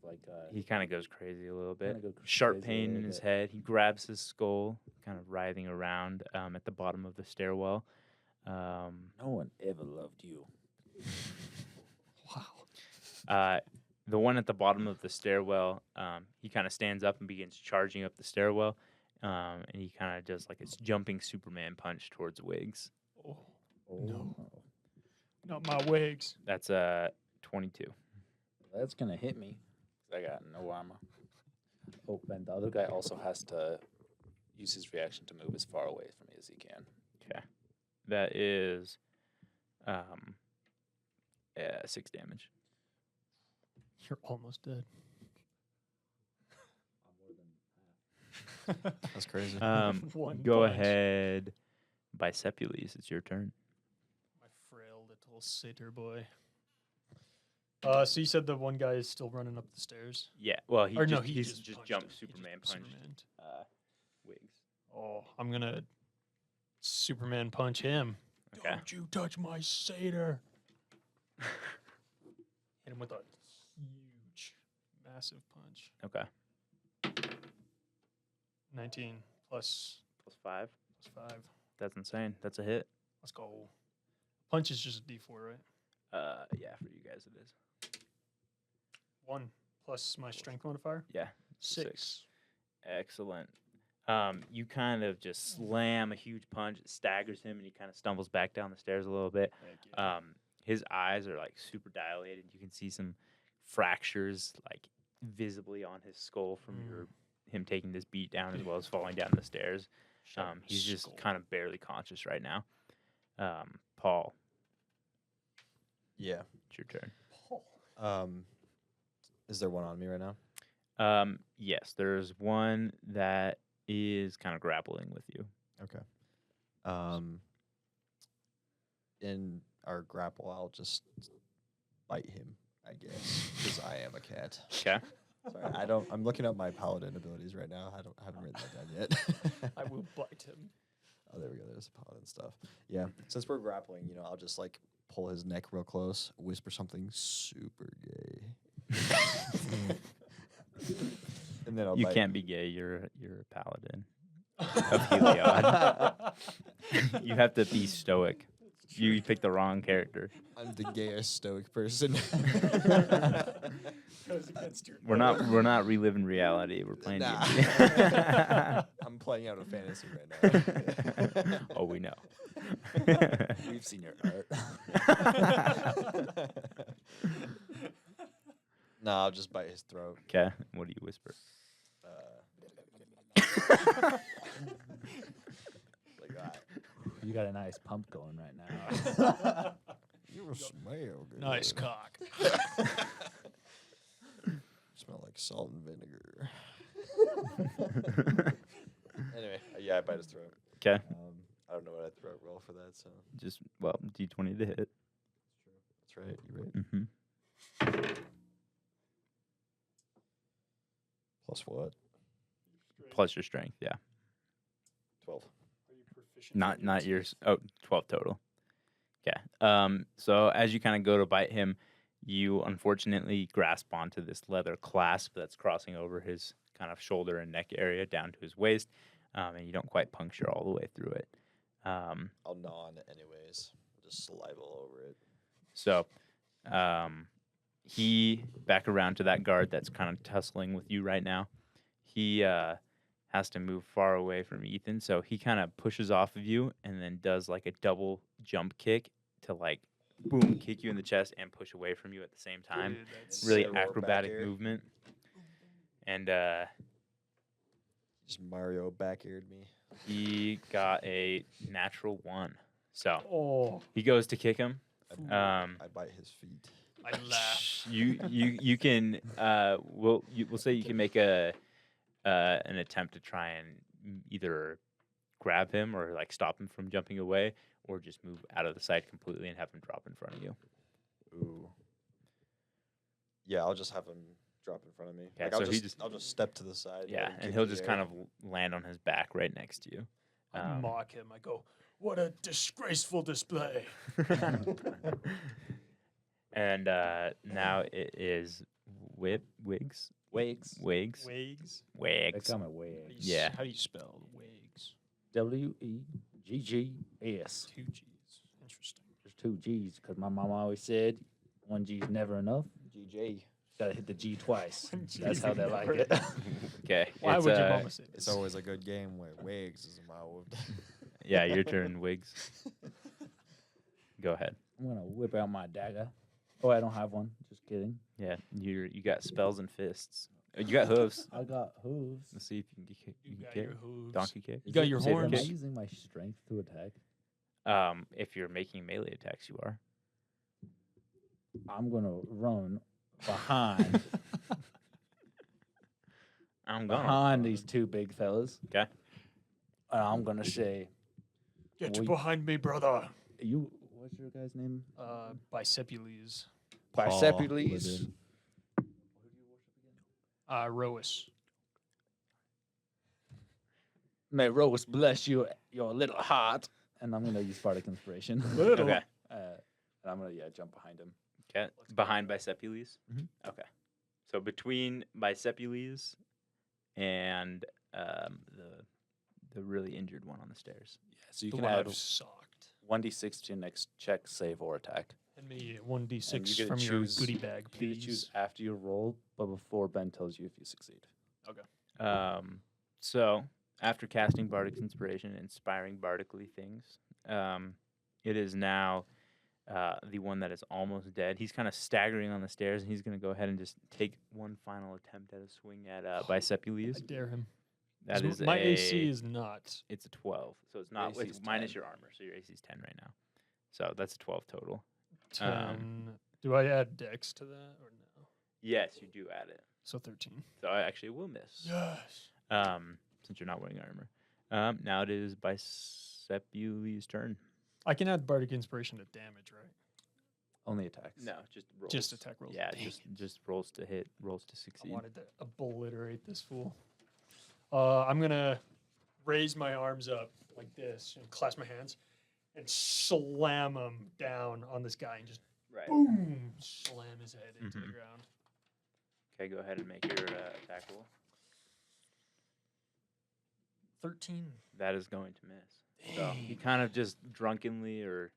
He kind of goes crazy a little bit. kinda go Sharp crazy a pain in little his bit. head. He grabs his skull, kind of writhing around at the bottom of the stairwell. No one ever loved you. Wow. The one at the bottom of the stairwell, he kind of stands up and begins charging up the stairwell, and he kind of does like a jumping Superman punch towards Wiggs. Oh, No. not my Wigs. That's a 22. That's gonna hit me. 'Cause I got no armor. Oh, and the other guy also has to use his reaction to move as far away from me as he can. Okay, that is 6 damage. You're almost dead. That's crazy. One Go punch. ahead, Bisepules. It's your turn. My frail little satyr boy. So you said the one guy is still running up the stairs? Yeah. Well, he Or just, no, he he's just just punched jumped him. He just Superman punched Supermaned. Wiggs. Oh, I'm gonna Superman punch him. Okay. Don't you touch my satyr! Hit him with a huge, massive punch. Okay. 19 plus Plus 5. 5. That's insane. That's a hit. Let's go. Punch is just a D4, right? Yeah, for you guys it is. 1 plus my strength modifier. Yeah. 6. Excellent. You kind of just slam a huge punch. It staggers him, and he kind of stumbles back down the stairs a little bit. Heck yeah. His eyes are like super dilated. You can see some fractures like visibly on his skull from him taking this beat down as well as falling down the stairs. He's just Skull. kind of barely conscious right now. Paul, Yeah. it's your turn. Is there one on me right now? Yes, there's one that is kind of grappling with you. Okay. In our grapple, I'll just bite him, I guess, because I am a cat. Okay. Sorry, I'm looking up my paladin abilities right now. I haven't written that down yet. I will bite him. Oh, there we go. There's the paladin stuff. Yeah. Since we're grappling, I'll just like pull his neck real close, whisper something super gay, and then I'll You bite can't be gay. You're a paladin of Heliod. You have to be stoic. You picked the wrong character. I'm the gayest stoic person. Goes against your We're not reliving reality. We're playing Nah. D&D. I'm playing out a fantasy right now. Oh, we know. We've seen your art. No, I'll just bite his throat. Okay. What do you whisper? Like that. You got a nice pump going right now. You smell good. Nice cock. Smell like salt and vinegar. Anyway, yeah, I bite his throat. Okay. I don't know what I throat roll for that, so. Just, D20 to hit. That's right. You right? Mm-hmm. Plus what? Plus your strength, yeah. 12. Are you proficient? Not yours. Oh, 12 total. Okay. So as you kind of go to bite him, you unfortunately grasp onto this leather clasp that's crossing over his kind of shoulder and neck area down to his waist, and you don't quite puncture all the way through it. I'll gnaw on it anyways. Just saliva all over it. So he, back around to that guard that's kind of tussling with you right now, he has to move far away from Ethan. So he kind of pushes off of you and then does like a double jump kick to like, boom, kick you in the chest and push away from you at the same time. Dude, that's Really Sit over acrobatic back air. movement. And Just Mario back-aired me. he got a natural 1. So Oh, he goes to kick him. I bite his feet. I laugh. You can we'll say you can make an attempt to try and either grab him or like stop him from jumping away, or just move out of the sight completely and have him drop in front of you. Ooh. Yeah, I'll just have him drop in front of me. Okay, Like, so he I'll just step to the side. Yeah, and he'll just kind of land on his back right next to you. I mock him. I go, "What a disgraceful display!" And now it is Wigs. Wigs. Wigs. Wags. They Wigs. come at Wigs. Yeah. How do you spell Wags? WEGGS. 2 G's. Interesting. There's 2 G's because my mom always said 1 G's never enough. GJ. Gotta hit the G twice. 1 G That's how they never like enough. it. Okay. Why it's, would your mama say It's this? always a good game where Wigs is involved. Yeah, your turn, Wigs. Go ahead. I'm gonna whip out my dagger. Oh, I don't have one. Just kidding. Yeah, you got spells and fists. You got hooves. I got hooves. Let's see if you can You kick. got your hooves. Donkey kick. You got your Is it- Am I horns. using my strength to attack? If you're making melee attacks, you are. I'm gonna run behind I'm gonna. behind these 2 big fellas. Okay. And I'm gonna say, Get We- behind me, brother. "You, what's your guy's name? Bicepules. Bicepules. Roas. May Rose bless you, your little heart." And I'm gonna use Bardic Inspiration. Little. Okay. And I'm gonna jump behind him. Okay. Behind Bicepules. Mhm. Okay. So between Bicepules and the really injured one on the stairs. Yeah, so you The can one add I've socked. 1d6 to your next check, save, or attack. And me 1d6 And you get to from your choose- goodie bag, You get to please. choose after you roll, but before Ben tells you if you succeed. So after casting Bardic Inspiration, inspiring bardically things, it is now the one that is almost dead. He's kind of staggering on the stairs, and he's going to go ahead and just take one final attempt at a swing at Bicepules. I dare him. That is my AC is not. It's a 12, so it's not AC it's is minus 10. your armor, so your AC is 10 right now. So that's a 12 total. 10. Do I add dex to that or no? Yes, you do add it. So 13. So I actually will miss. Yes. Since you're not wearing armor. Now it is Bicepules' turn. I can add Bardic Inspiration to damage, right? Only attacks. No, just rolls. Just attack rolls. Yeah, Dang just rolls to hit, rolls to I succeed. wanted to obliterate this fool. I'm going to raise my arms up like this and clasp my hands and slam them down on this guy and just Right. boom, slam his head into the Mhm. ground. Okay, go ahead and make your attack roll. 13. That is going to miss. So he kind of just drunkenly or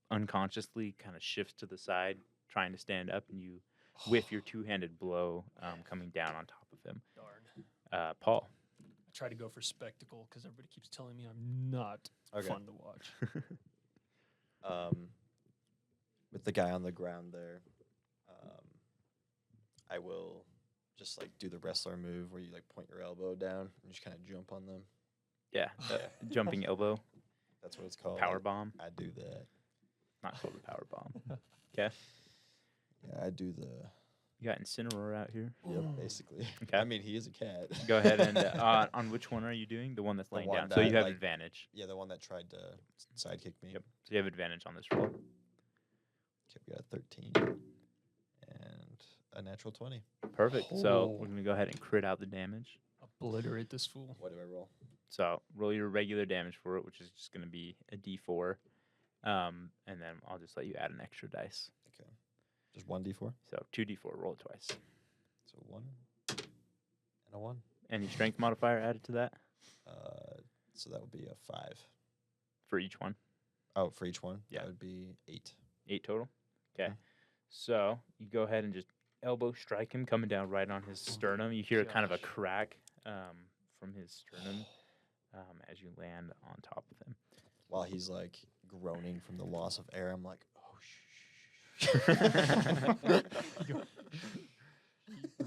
unconsciously kind of shifts to the side, trying to stand up, and you whiff your two-handed blow coming down on top of him. Darn. Paul. I try to go for spectacle because everybody keeps telling me I'm not Okay. fun to watch. With the guy on the ground there, I will just like do the wrestler move where you like point your elbow down and just kind of jump on them. Yeah, jumping elbow, That's what it's called. power bomb. I do that. Not called a power bomb. Okay. Yeah, I do the. You got Incineroar out here. Yep, basically. Okay. I mean, he is a cat. Go ahead and on which one are you doing? The one that's The laying one down. So you that, have like- advantage. Yeah, the one that tried to sidekick me. Yep. So you have advantage on this roll. Okay, we got a 13 and a natural 20. Perfect. So Oh. we're gonna go ahead and crit out the damage. Obliterate this fool. What do I roll? So roll your regular damage for it, which is just gonna be a D4, and then I'll just let you add an extra dice. Okay. Just 1d4. So 2D4, roll it twice. So 1 and a 1. Any strength modifier added to that So that would be a 5. for each one. Oh, for each one? Yeah. That would be 8. 8 total. Okay. Mhm. So you go ahead and just elbow strike him, coming down right on his sternum. You hear kind of a Gosh. crack from his sternum as you land on top of him. While he's like groaning from the loss of air, I'm like, oh, yeah. I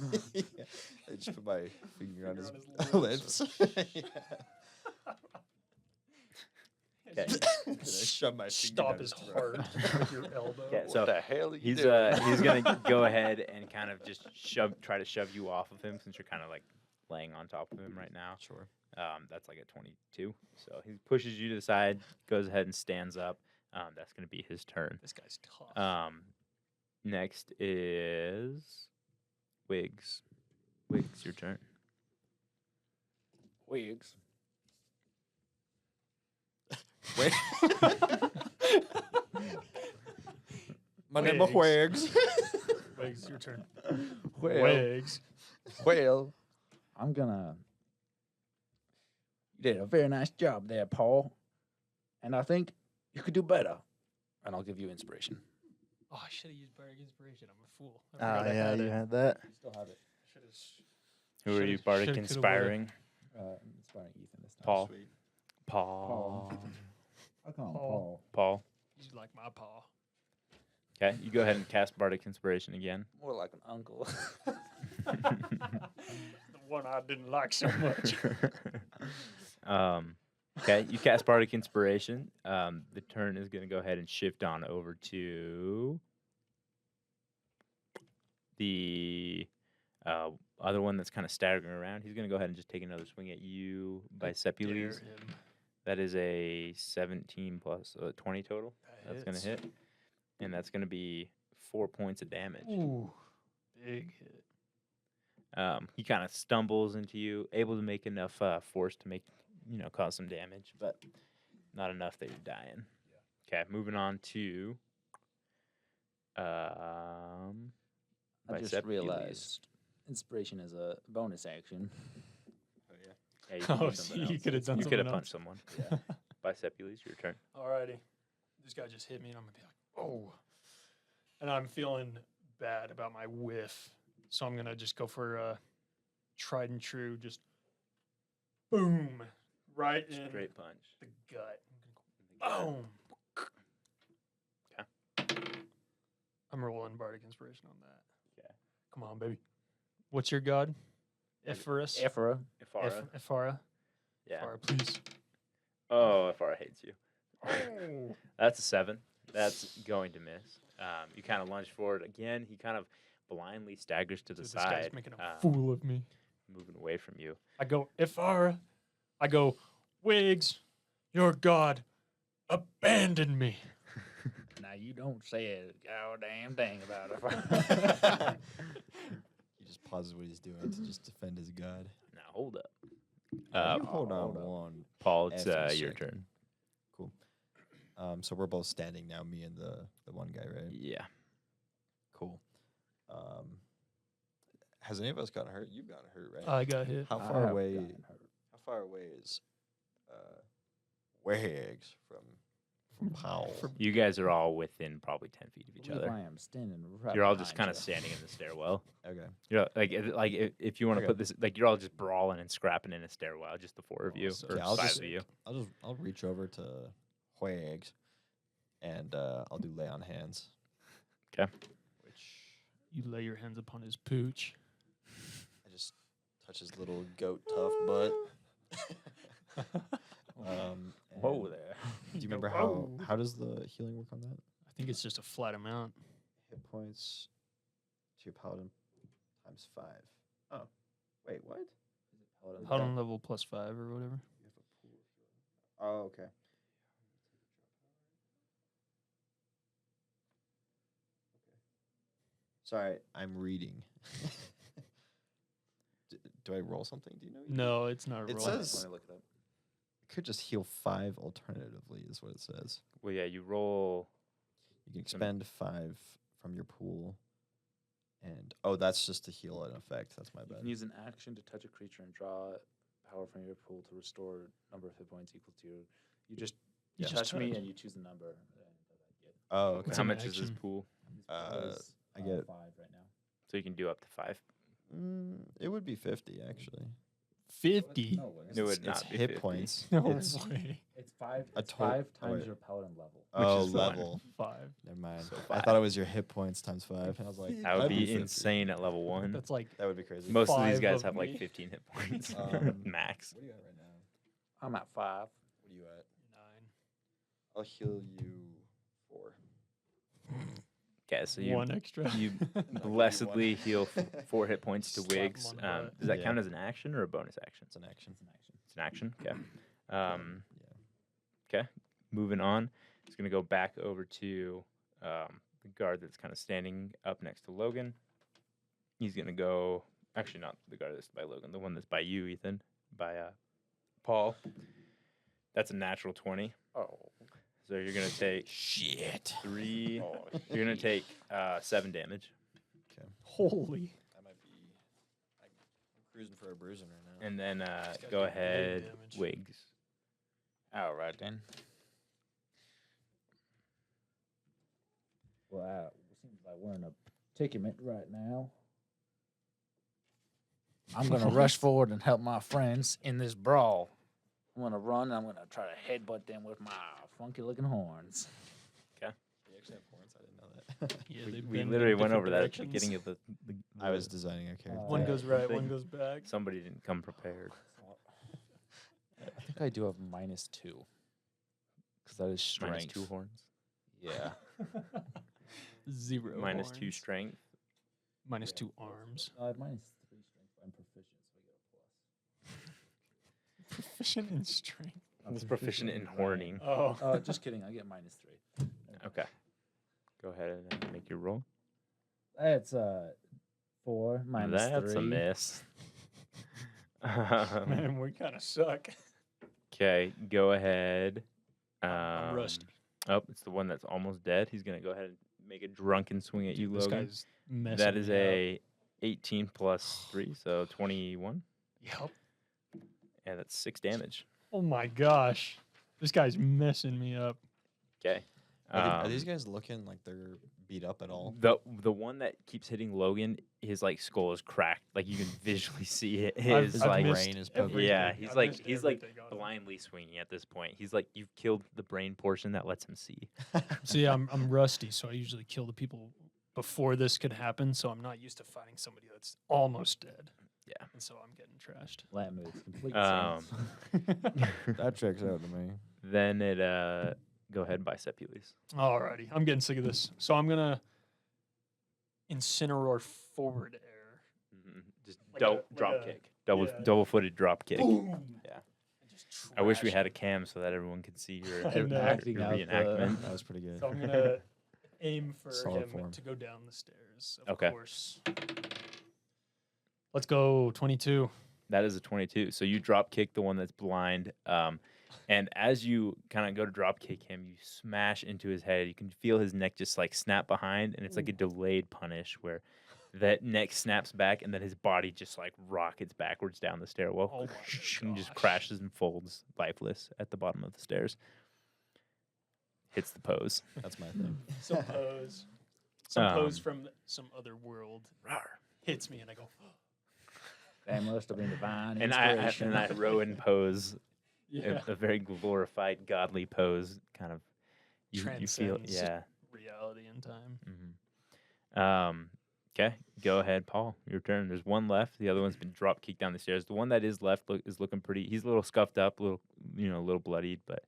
just put my finger on his, lips. Yeah. Okay. And I shove my finger Stop down his throat. heart with your elbow. Okay, What so the hell are you he's doing? he's gonna go ahead and kind of just try to shove you off of him since you're kind of like laying on top of him right now. Sure. That's like a 22. So he pushes you to the side, goes ahead and stands up. That's gonna be his turn. This guy's tough. Next is Wiggs. Wiggs, your turn. Wigs. Wait. My name is Wags. Wags, your turn. Well, Wags. well, I'm gonna. You did a very nice job there, Paul. And I think you could do better. And I'll give you inspiration. Oh, I should have used Bardic Inspiration. I'm a fool. I Oh, forgot I yeah, had you it. had that. You still have it. Who are you, Bardic shoulda, coulda, inspiring? Inspiring Ethan this time. Paul. Sweet. Paul. I call him Paul. Paul. Paul. He's like my paw. Okay, you go ahead and cast Bardic Inspiration again. More like an uncle. The one I didn't like so much. Okay, you cast Bardic Inspiration. The turn is going to go ahead and shift on over to the other one that's kind of staggering around. He's going to go ahead and just take another swing at you, Dare Bicepules. him. That is a 17 plus 20 total. That's going to hits. hit. And that's going to be 4 points of damage. Ooh, big hit. He kind of stumbles into you, able to make enough force to make, cause some damage, but not enough that you're dying. Okay, moving on to I just Bicepules. realized inspiration is a bonus action. Oh, yeah. Yeah, you can do Oh, something you else. could have done You could have something punched else. someone. Yeah. Bicepules, your turn. Alrighty. This guy just hit me, and I'm going to be like, oh. And I'm feeling bad about my whiff. So I'm going to just go for a tried and true, just boom, right in Straight punch. the gut. Boom. Okay. I'm rolling Bardic Inspiration on that. Okay. Come on, baby. What's your god? Ephorus? Ephra. Ifara. Ephara? Yeah. Ephara, please. Oh, Ifara hates you. Oh. That's a 7. That's going to miss. You kind of lunge forward again. He kind of blindly staggers to the Dude, side, this guy's making a fool of me. moving away from you. I go, Ephara. I go, Wiggs, your god abandoned me. Now you don't say a goddamn thing about it. He just pauses what he's doing to just defend his god. Now hold up. You hold on hold up. one. Paul, it's After a your second. turn. Cool. So we're both standing now, me and the one guy, right? Yeah. Cool. Has any of us gotten hurt? You've gotten hurt, right? I got hit. How I far have away? gotten hurt. How far away is Wags from Powell? You guys are all within probably 10 feet of each I believe other. I am standing right You're all just behind kind of you. standing in the stairwell. Okay. You're if you want to Okay. put this, like you're all just brawling and scrapping in a stairwell, just the 4 of you Awesome. or Yeah, I'll 5 just- of you. I'll reach over to Wags, and I'll do lay on hands. 'Kay. Which You lay your hands upon his pooch. I just touch his little goat tough butt. Whoa and there. Do you remember Whoa. how does the healing work on that? I think it's just a flat amount. Hit points to your paladin times 5. Oh, wait, what? Paladin level plus 5 or whatever. You have a pool of healing. Oh, okay. Sorry, I'm reading. Do I roll something? Do you know? No, it's not a It roll. says- Let me look it up. Could just heal 5 alternatively, is what it says. Well, yeah, you roll. You can Some- expend 5 from your pool. And, that's just to heal an effect. That's my You bad. can use an action to touch a creature and draw power from your pool to restore number of hit points equal to your. You just You just touch me touch. and you choose the number. And that I get. Oh, okay. What's How an much is this action? pool? This pool is, I get 5 right now. So you can do up to 5. It would be 50, actually. 50? No, It would It's not be hit 50. points. No It's, way. It's 5. A It's to- 5 oh, times wait. your paladin level. is fine. level. 5. Never mind. So I 5. thought it was your hit points times 5. And I was like, That would that'd be 50. insane at level 1. That's like That would be crazy. Most of these 5 guys of have like me. 15 hit points What max. are you at right now? I'm at 5. What are you at? 9. I'll heal you 4. Okay, so you 1 extra. you one. blessedly heal 4 hit points to Slap 'em Wiggs. on the butt. Does that Yeah. count as an action or a bonus action? It's an action. It's an action. It's an action. Okay. Yeah. Okay. Moving on. It's gonna go back over to the guard that's kind of standing up next to Logan. He's gonna go. Actually, not the guard that's by Logan. The one that's by you, Ethan. By Paul. That's a natural 20. Oh. So you're gonna take Shit. 3. You're gonna take 7 damage. Holy. That might be. I'm cruising for a bruising right now. And then gotta go take ahead, damage. Wiggs. All right then. Well, it seems like we're in a predicament right now. I'm gonna rush forward and help my friends in this brawl. I'm gonna run. And I'm gonna try to headbutt them with my funky-looking horns. They actually have horns. I didn't know that. Yeah, We, they've we been in literally went different over that at the directions. beginning of the I was designing a character. One Yeah. goes right, Thing. one goes back. Somebody didn't come prepared. I think I do have -2. Because that is strength. Minus 2 horns. Yeah. 0 Minus 2 horns. strength. Minus 2 arms. I have -3 strength. But I'm proficient, so I get a plus. Proficient in strength. I'm He's proficient in running. horning. Oh. Just kidding. I get -3. Okay. Go ahead and make your roll. That's 4 minus That's 3. a miss. Man, we kind of suck. Okay, go ahead. I'm rusty. Oh, it's the one that's almost dead. He's gonna go ahead and make a drunken swing at you, Dude, this Logan. guy's messing That is me up. a 18 plus 3, so 21, Yep. and that's 6 damage. Oh my gosh. This guy's messing me up. Okay. Are these guys looking like they're beat up at all? The one that keeps hitting Logan, his like skull is cracked. Like you can visually see it. I've His I've like missed missed brain is poking. everything. yeah, he's I've like missed he's like everything on him. blindly swinging at this point. He's like you've killed the brain portion that lets him see. See, I'm rusty, so I usually kill the people before this could happen. So I'm not used to fighting somebody that's almost dead. Yeah. And so I'm getting trashed. That makes complete Um, sense. That checks out to me. Then it go ahead, Bicepules. Alrighty, I'm getting sick of this. So I'm gonna incineroar forward air. Just Like drop a- kick, yeah. double footed drop kick. Boom. Yeah. And just I wish we trash had a him. cam so that everyone could see your, I know. Acting your out the- reenactment. That was pretty good. So I'm gonna aim for Solid him form. to go down the stairs. Of Okay. course. Let's go 22. That is a 22. So you drop kick the one that's blind. And as you kind of go to drop kick him, you smash into his head. You can feel his neck just like snap behind, and it's like a delayed punish where that neck snaps back, and then his body just like rockets backwards down the stairwell Oh my and just gosh. crashes and folds lifeless at the bottom of the stairs. Hits the pose. That's my thing. Some pose. Some pose Um, from some other world Rawr. hits me, and I go, That must have been divine And inspiration. I Rowan pose, yeah. a very glorified, godly pose, kind of. You feel, Transcends. yeah. Reality and time. Mm-hmm. Okay, go ahead, Paul. Your turn. There's one left. The other one's been drop kicked down the stairs. The one that is left is looking pretty. He's a little scuffed up, a little bloodied, but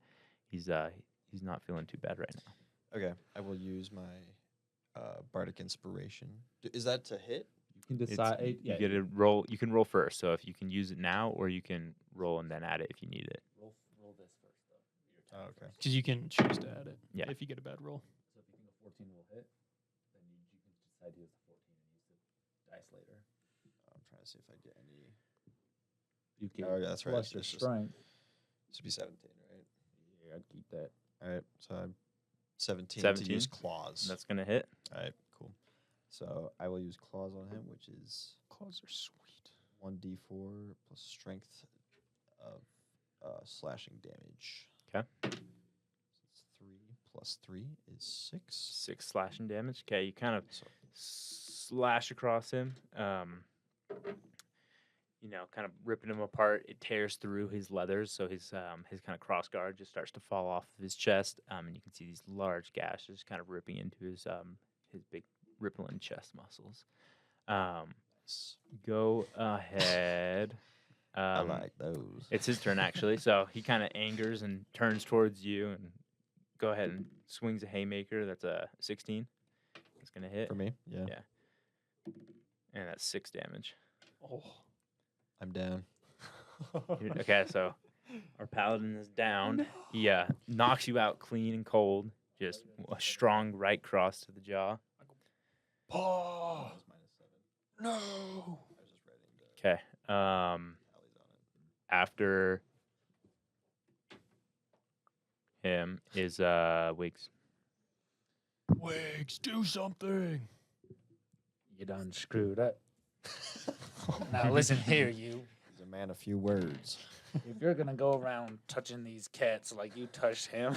he's not feeling too bad right now. Okay, I will use my bardic inspiration. Is that to hit? You can It's- decide. you get to roll. You can roll first. So if you can use it now, or you can roll and then add it if you need it. Roll this first, though. Oh, okay. Because you can choose to add it. Yeah. If you get a bad roll. So if you think a 14 will hit, then you can decide to use the 14 and use the dice later. I'm trying to see if I get any. You can Oh, yeah, that's right. plus your It's just- strength. This would be 17, right? Yeah, I'd keep that. All right, so I'm 17 to 17? use claws. That's gonna hit. All right, cool. So I will use claws on him, which is Claws are sweet. 1d4 plus strength of slashing damage. 'Kay. So it's 3 plus 3 is 6. 6 slashing damage. Okay, you kind of So slash across him. Kind of ripping him apart. It tears through his leathers, so his kind of cross guard just starts to fall off of his chest, and you can see these large gashes kind of ripping into his big rippling chest muscles. Go ahead. I like those. It's his turn actually, so he kind of angers and turns towards you, and go ahead and swings a haymaker. That's a 16. It's gonna hit, For me, yeah. Yeah. and that's 6 damage. Oh. I'm down. Okay, so our paladin is down. He knocks you out clean and cold. Just a strong right cross to the jaw. Paw. No. I was just writing the Okay. tallies on it. After him is Wiggs. Wigs, do something. You done screwed up. Now listen here, you. He's a man of few words. If you're gonna go around touching these cats like you touched him,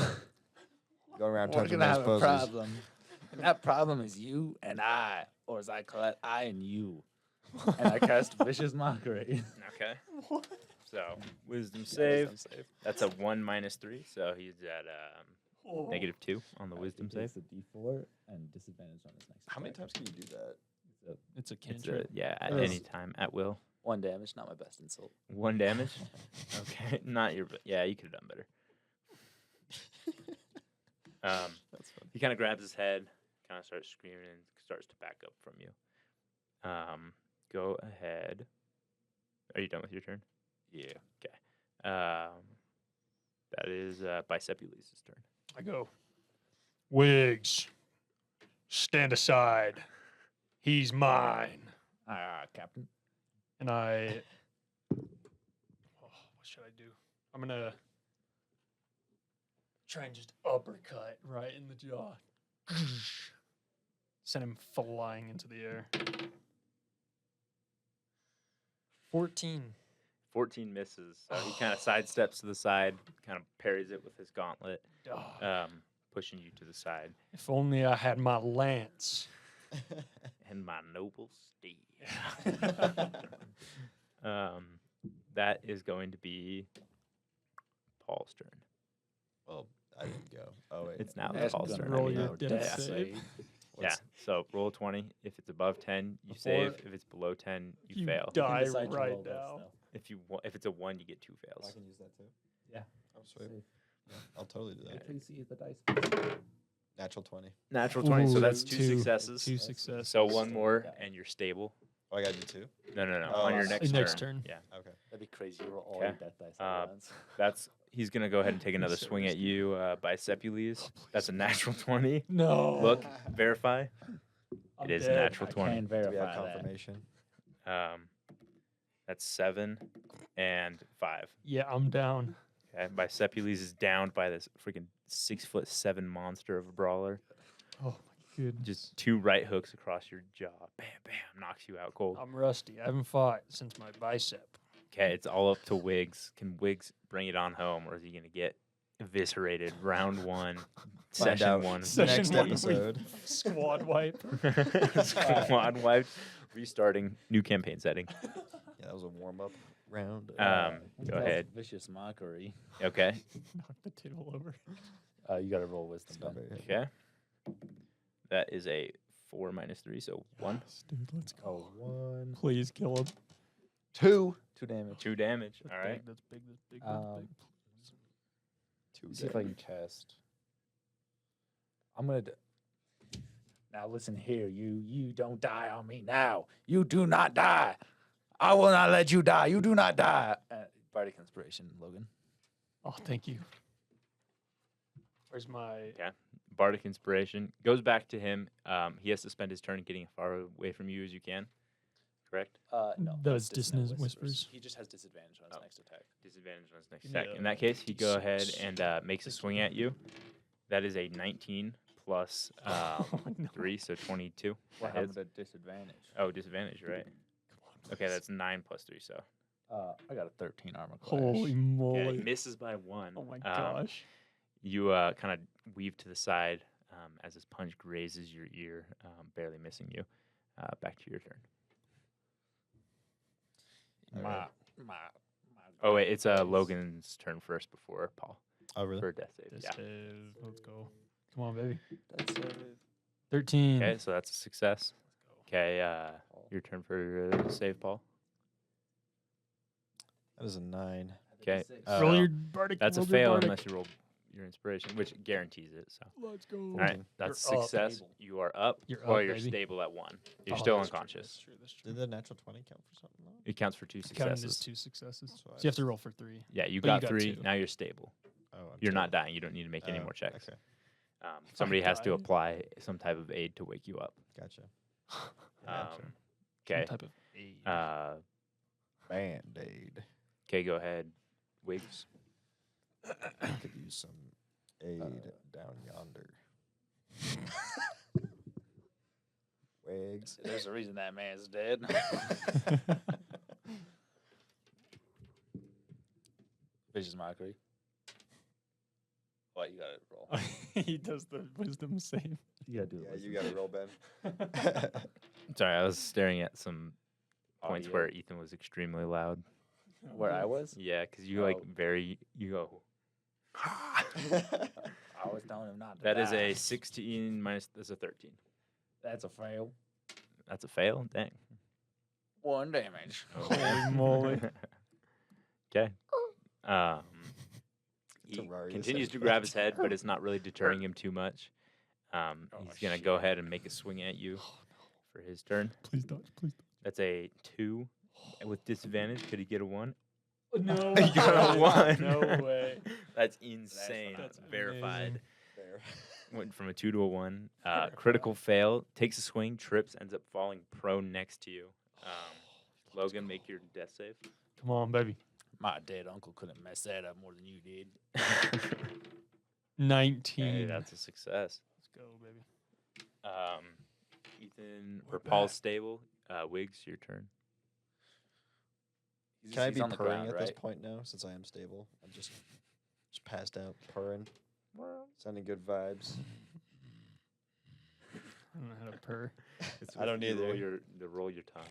Go around we're touching gonna those have a puzzles. problem. And that problem is you and I, or as I call it, I and you. And I cast vicious mockery. Okay. So wisdom save. That's a 1 minus 3, so he's at -2 on the wisdom save. It's a D4 and disadvantage on his next. How many attack. times can you do that? It's a It's cantrip. at Yes. any time at will. 1 damage, not my best insult. 1 damage. Okay, not your. Yeah, you could have done better. That's fun. He kind of grabs his head, kind of starts screaming, and starts to back up from you. Go ahead. Are you done with your turn? Yeah. That is Bicepules' turn. I go. Wigs, stand aside. He's mine. Captain. And I. Oh, what should I do? I'm gonna try and just uppercut right in the jaw. Send him flying into the air. 14. 14 misses, so he kind of sidesteps to the side, kind of parries it with his gauntlet, Dog. pushing you to the side. If only I had my lance. And my noble steed. That is going to be Paul's turn. Well, I didn't go. Oh wait. It's now That's Paul's gonna turn. roll be your no death death save. Yeah, What's- so roll a 20. If it's above 10, you Before- save. If it's below 10, you You fail. die Decide to right roll this, now. though. If it's a 1, you get 2 I fails. can use that too. Yeah. Oh sweet. Save. Yeah, I'll totally do Wait that. till you see the dice. Natural 20. Natural 20, so Ooh, that's 2 two. successes. 2 successes. So 1 more, and you're stable. Oh, I got to do 2? No. Oh, On your I next see. Next turn. turn. Yeah. Okay. That'd be crazy. You roll all Okay. your death dice Uh, at once. That's he's gonna go ahead and take another So swing at you, Bicepules. That's a natural 20. No. Look, verify. I'm It is dead. natural I 20. can Do we have verify that. confirmation? That's 7 and 5. Yeah, I'm down. Okay, Bicepules is downed by this freaking 6'7" monster of a brawler. Oh my goodness. Just 2 right hooks across your jaw. Bam, bam, knocks you out cold. I'm rusty. I haven't fought since my bicep. Okay, it's all up to Wiggs. Can Wiggs bring it on home, or is he gonna get eviscerated round 1, Find session out 1? Session next one. episode. Squad wipe. Squad wiped. Restarting new campaign setting. Yeah, that was a warm-up round. Go That's ahead. Vicious mockery. Okay. Knock the table over. You got to roll wisdom. It's not Ben. very heavy. Okay. That is a 4 minus 3, so 1. Yes, dude, let's go. Oh, 1, Please kill him. 2. 2 damage. 2 damage. That's All right. big, that's big. That's big. That's big. Two See if I can cast. I'm gonna. Now listen here, you don't die on me now. You do not die. I will not let you die. You do not die. Bardic Inspiration, Logan. Oh, thank you. Where's my? Yeah. Bardic Inspiration goes back to him. He has to spend his turn getting as far away from you as you can. Correct? No. Those that's Dissonant Dissonant Whispers. He just has disadvantage on his Oh. next attack. Disadvantage on his next attack. Yeah. In that case, he go ahead Six. and makes a swing at you. That is a 19 plus Oh, no. 3, so 22. What That hits. happened to disadvantage? Oh, disadvantage, right? Come on, Okay, please. that's 9 plus 3, so. I got a 13 armor class. Holy Yeah, moly! it misses by 1. Oh my gosh! You kind of weave to the side as his punch grazes your ear, barely missing you. Back to your turn. My. Oh, wait, it's Logan's turn first before Paul Oh, really? for a death save. This Yeah. is, let's go. Come on, baby. That's 13. Okay, so that's a success. Okay, your turn for save, Paul. That is a 9. Okay, Roll so your bardic. that's a roll your fail bardic. unless you roll your inspiration, which guarantees it. So, Let's go. all right, 14. that's You're up. success. Stable. You are up. You're Well, up, you're baby. stable at 1. You're Oh, still that's true, unconscious. That's true. That's true. Did the natural 20 count for something? Though? It counts for 2 Counting as successes. 2 successes. That's So what you I have to roll for 3. Yeah, you But you got got 3. 2. Now you're stable. Oh, I'm You're not terrible. dying. You don't need to make any Oh, more checks. Okay, Somebody has to die. apply some type of aid to wake you up. gotcha. Okay. Some type of aid. Band-Aid. Okay, go ahead. Wigs. Could use some aid down yonder. Wigs. There's a reason that man's dead. Vicious Mockery. What, you gotta roll. He does the wisdom save. You gotta do Yeah, you got to roll, Ben. Sorry, I was staring at some points Audio. where Ethan was extremely loud. Where I was? Yeah, because you like Oh. you go. I was telling him not to That is die. a 16 minus. That's a 13. That's a fail. That's a fail. Dang. 1 damage. Holy moly. Okay. He Terraria continues sound to grab his effect. head, but it's not really deterring him too much. He's gonna go shit. ahead and make a swing at you for his turn. Please dodge. Please dodge. That's a 2 with disadvantage. Could he get a 1? No. He got a 1. No way. That's insane. That's verified. amazing. There. Went from a 2 to a 1. Critical fail. Takes a swing. Trips. Ends up falling prone next to you. Logan, make your death save. Come on, baby. My dead uncle couldn't mess that up more than you did. 19. Hey, that's a success. Let's go, baby. Ethan We're or Paul's back. stable. Wiggs, your turn. Can I He's be on the purring ground, at this right? point now, since I am stable? I'm just passed out, purring. Sending good vibes. I don't know how to purr. It's I don't you roll either. roll your tongue.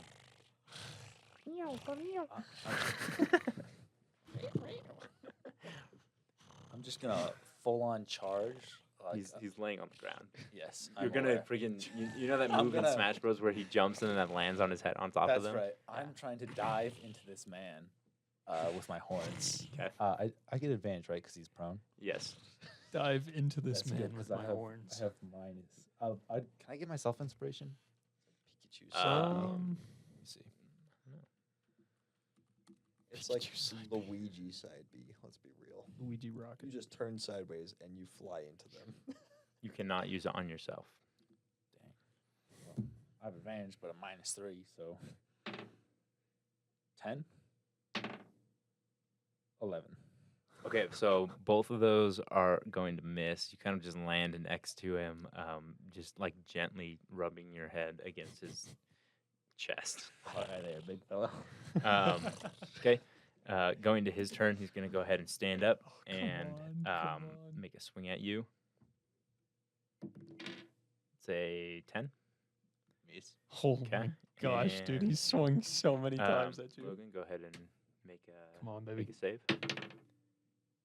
I'm just gonna full on charge. Like, He's laying on the ground. yes. You're I'm gonna aware. freaking you know that I'm move in gonna- Smash Bros where he jumps and then lands on his head on top of That's them. right. I'm trying to dive into this man with my horns. 'Kay. I get advantage, right? Because he's prone. Yes. Dive into this That's man good, with 'cause my I have, horns. I have minus. Can I get myself inspiration? Pikachu. Um, Let me see. It's like Pikachu side Luigi side B. Let's be real. Luigi You rocket. just turn sideways and you fly into them. You cannot use it on yourself. Well, I have advantage, but a -3, so 10, 11. Okay, so both of those are going to miss. You kind of just land next to him, just like gently rubbing your head against his chest. All right, there, big fella. Okay, going to his turn, he's going to go ahead and stand up Oh, come and on, come on. make a swing at you. It's a 10. Miss. Oh Okay. my gosh, dude. and, He swung so many times at you. Logan, go ahead and make a Come on, make baby. a save.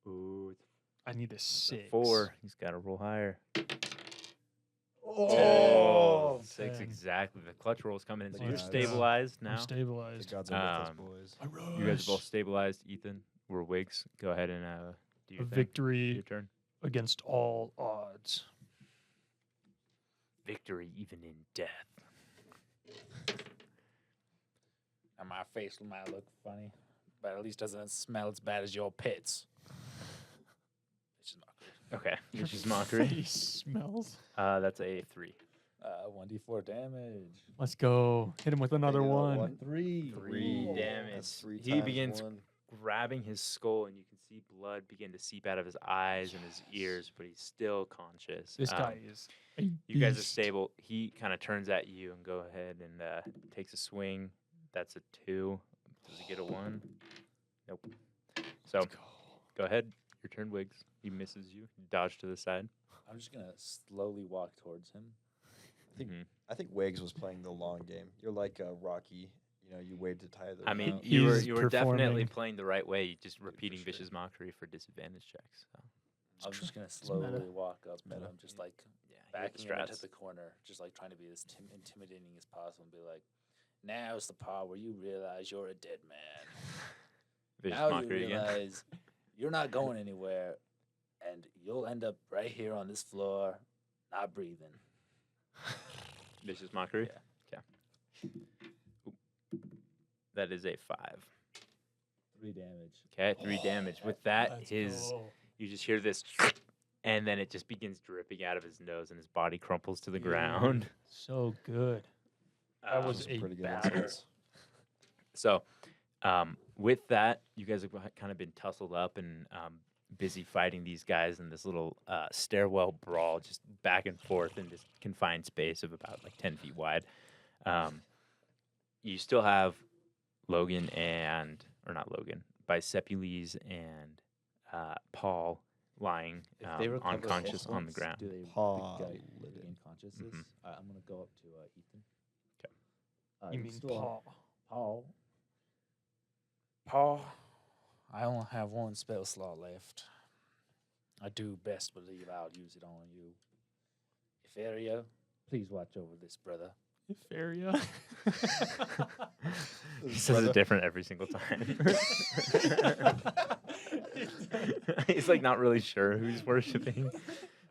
Ooh, it's I need a a 6. 4. He's got to roll higher. Oh, 6 10. exactly. The clutch roll is coming in. So The you're gods. stabilized I'm now. The stabilized. gods are with us, Um, boys. I rush. You guys are both stabilized. Ethan, we're Wigs. Go ahead and do A your thing. victory Your turn. against all odds. Victory even in death. And my face might look funny, but at least doesn't smell as bad as your pits. It's just mockery. Okay. Vicious mockery. Face smells. That's a 3. 1d4 damage. Let's go. Hit him with another Bang it on one. 3. 3 Ooh, damage. that's 3 He times begins 1. grabbing his skull, and you can see blood begin to seep out of his eyes and his ears, but he's still conscious. This guy is a You guys are beast. stable. He kind of turns at you and go ahead and takes a swing. That's a 2. Does he get a 1? Nope. So Let's go ahead. Your turn, Wiggs. He misses you. You dodge to the side. I'm just going to slowly walk towards him. I think Wags was playing the long game. You're like Rocky. You know, you wait to tie the. I mean, rope. you He's were definitely performing. playing the right way. Just repeating sure. vicious mockery for disadvantage checks. So. I'm just going to meta. slowly walk up to meta. him, just like Yeah, you got backing him into strats. the corner, just like trying to be as intimidating as possible and be like, now's the part where you realize you're a dead man. Vicious Now you mockery again. realize you're not going anywhere, and you'll end up right here on this floor, not breathing. Vicious mockery. Yeah. Okay. That is a 5. 3 damage. Okay, 3 damage. With that, Let's his go. you just hear this, and then it just begins dripping out of his nose, and his body crumples to the Dude, ground. So good. That was Those are a pretty good battle. insults. So, with that, you guys have kind of been tussled up and busy fighting these guys in this little stairwell brawl, just back and forth in this confined space of about like 10 feet wide. You still have Logan or not Logan, Bisepules and Paul lying If they recover unconscious on the points, ground. do they Paul regain Lydon. consciousness? Mhm. I'm going to go up to Ethan. 'Kay. You mean still have- Paul? Paul, I only have 1 spell slot left. I do best believe I'll use it on you. Etheria, please watch over this brother. Etheria. He says it different every single time. He's like not really sure who he's worshiping.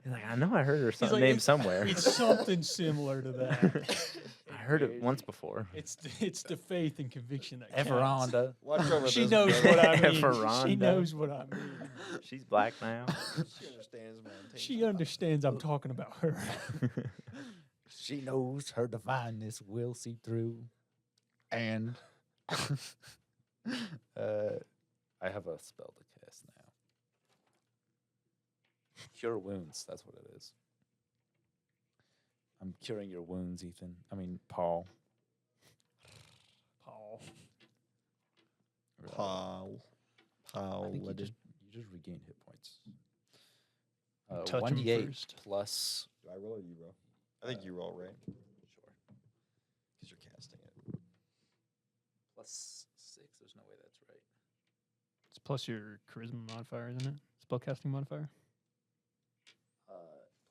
He's like, I know I heard her like, name it's- somewhere. It's something similar to that. I heard it once before. It's the faith and conviction that counts. Everonda. Watch over She this, knows brother. what I mean. She Ferranda. knows what I mean. She's black now. She understands, man. She understands I'm talking about her. She knows her divineness will see through. And I have a spell to cast now. Cure wounds, that's what it is. I'm curing your wounds, Ethan. I mean, Paul. Paul. Paul. Paul. I think you Lydon. just regain hit points. Touch 'em 1d8 first. plus. Do I roll or you roll? I think you roll, right? Sure. Because you're casting it. Plus 6. There's no way that's right. It's plus your charisma modifier, isn't it? Spellcasting modifier.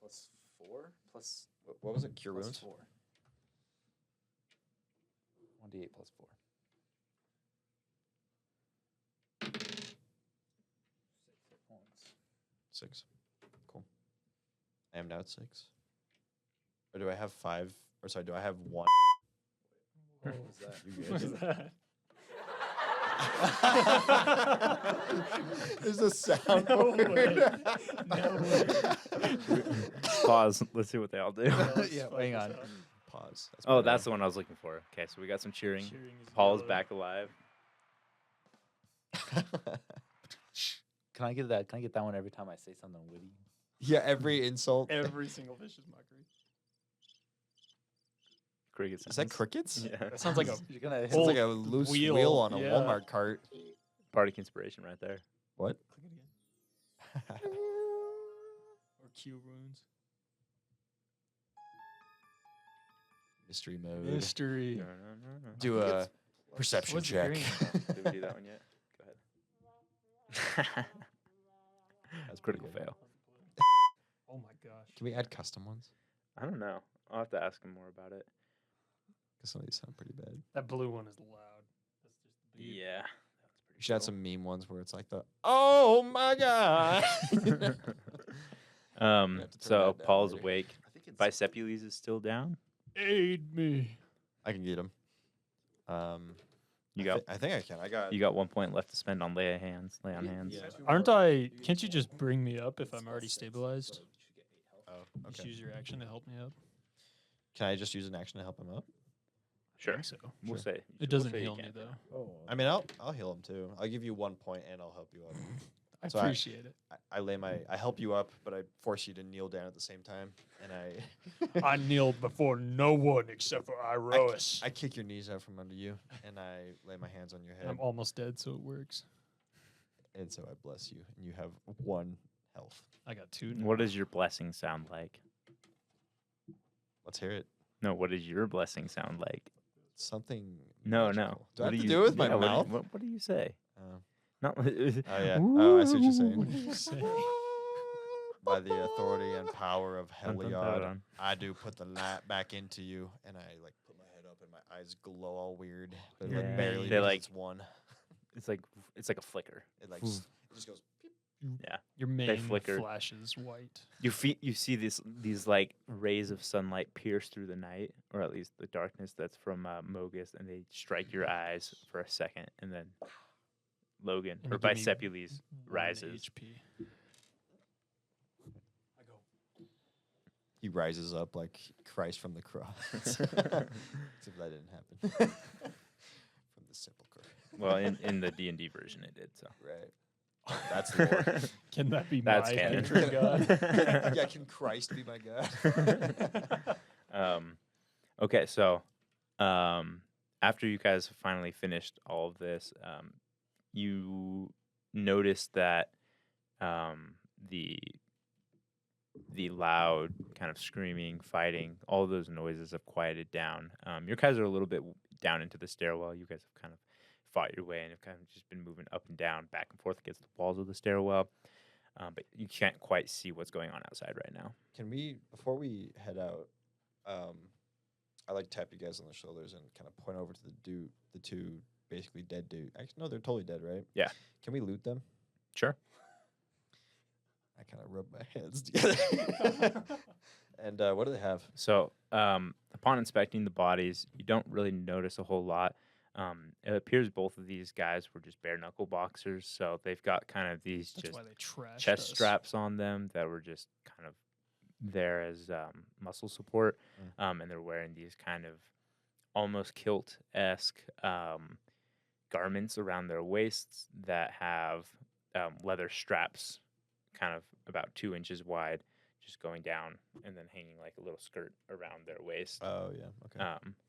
Plus 4? Plus What was it? Cure plus wounds? 4. 1d8 plus 4. 6 hit points. 6. Cool. I am now at 6. Or do I have 5? Or sorry, do I have 1? What was that? You What good? is that? There's a sound. No for way. it. No way. Pause. Let's see what they all do. Yeah, hang on. Pause. Oh, better. that's the one I was looking for. Okay, so we got some cheering. Cheering is Paul's good. back alive. Can I get that? Can I get that one every time I say something witty? Yeah, every insult. Every single vicious mockery. Cricket Is that sentence. crickets? Yeah. That sounds like a You're gonna hit Sounds like Old a loose wheel, wheel on a yeah. Walmart cart. Bardic inspiration right there. What? Click it again. Or cure wounds. Mystery mode. Mystery. Do a perception What's the check. green? Did we do that one yet? Go ahead. That's critical pretty good. fail. Oh my gosh. Can we add custom ones? I don't know. I'll have to ask him more about it. Because some of these sound pretty bad. That blue one is loud. That's just the beat. Yeah. You should have some meme ones where it's like the oh my god. have to turn So that down Paul's later. awake. I think it's. Bicepules is still down. Aid me. I can get him. You got I think I can. I got. you got 1 point left to spend on lay on hands. Yeah. Aren't I? Can't you just bring me up if I'm already stabilized? Oh, Just okay. use your action to help me up. Can I just use an action to help him up? Sure. I think so. We'll Sure. say It doesn't heal me though. Oh. I mean, I'll heal him too. I'll give you 1 point and I'll help you up. I So appreciate it. I help you up, but I force you to kneel down at the same time, and I I kneeled before no one except for Iroas. I kick your knees out from under you, and I lay my hands on your head, I'm almost dead, so it works. and so I bless you, and you have 1 health. I got 2 now. What does your blessing sound like? Let's hear it. No, what does your blessing sound like? Something. No. magical. Do I What have to you- do it with my yeah, mouth? What do you say? Oh. No. Oh yeah. Oh, I see what you're saying. What do you say? By the authority and power of Dun, dun, dun, Heliod, dun. I do put the light back into you, and I like put my head up, and my eyes glow all weird, but Yeah. like barely. They, because like- it's 1. It's like a flicker. It like Ooh. it just goes. Your mane flicker. flashes white. You see these like rays of sunlight pierce through the night, or at least the darkness that's from Mogus, and they strike your eyes for a second, and then Logan And or you give me Bicepules 1 rises. HP. I go. He rises up like Christ from the cross. Except that didn't happen. From the sepulchre. Well, in the D&D version, it did. So Right. That's the lore. Can that be That's my canon. patron god? Yeah, can Christ be my God? Okay, so after you guys finally finished all of this, you noticed that the loud kind of screaming, fighting, all those noises have quieted down. You guys are a little bit down into the stairwell. You guys have kind of fought your way and have kind of just been moving up and down, back and forth against the walls of the stairwell. But you can't quite see what's going on outside right now. Can we, before we head out, I like tap you guys on the shoulders and kind of point over to the 2 basically dead dude. Actually, no, they're totally dead, right? Yeah. Can we loot them? Sure. I kind of rub my hands together. And what do they have? So upon inspecting the bodies, you don't really notice a whole lot. It appears both of these guys were just bare knuckle boxers, so they've got kind of these That's just why they trashed chest us. straps on them that were just kind of there as muscle support, and they're wearing these kind of almost kilt-esque garments around their waists that have leather straps kind of about 2 inches wide, just going down and then hanging like a little skirt around their waist. Oh, yeah. Okay.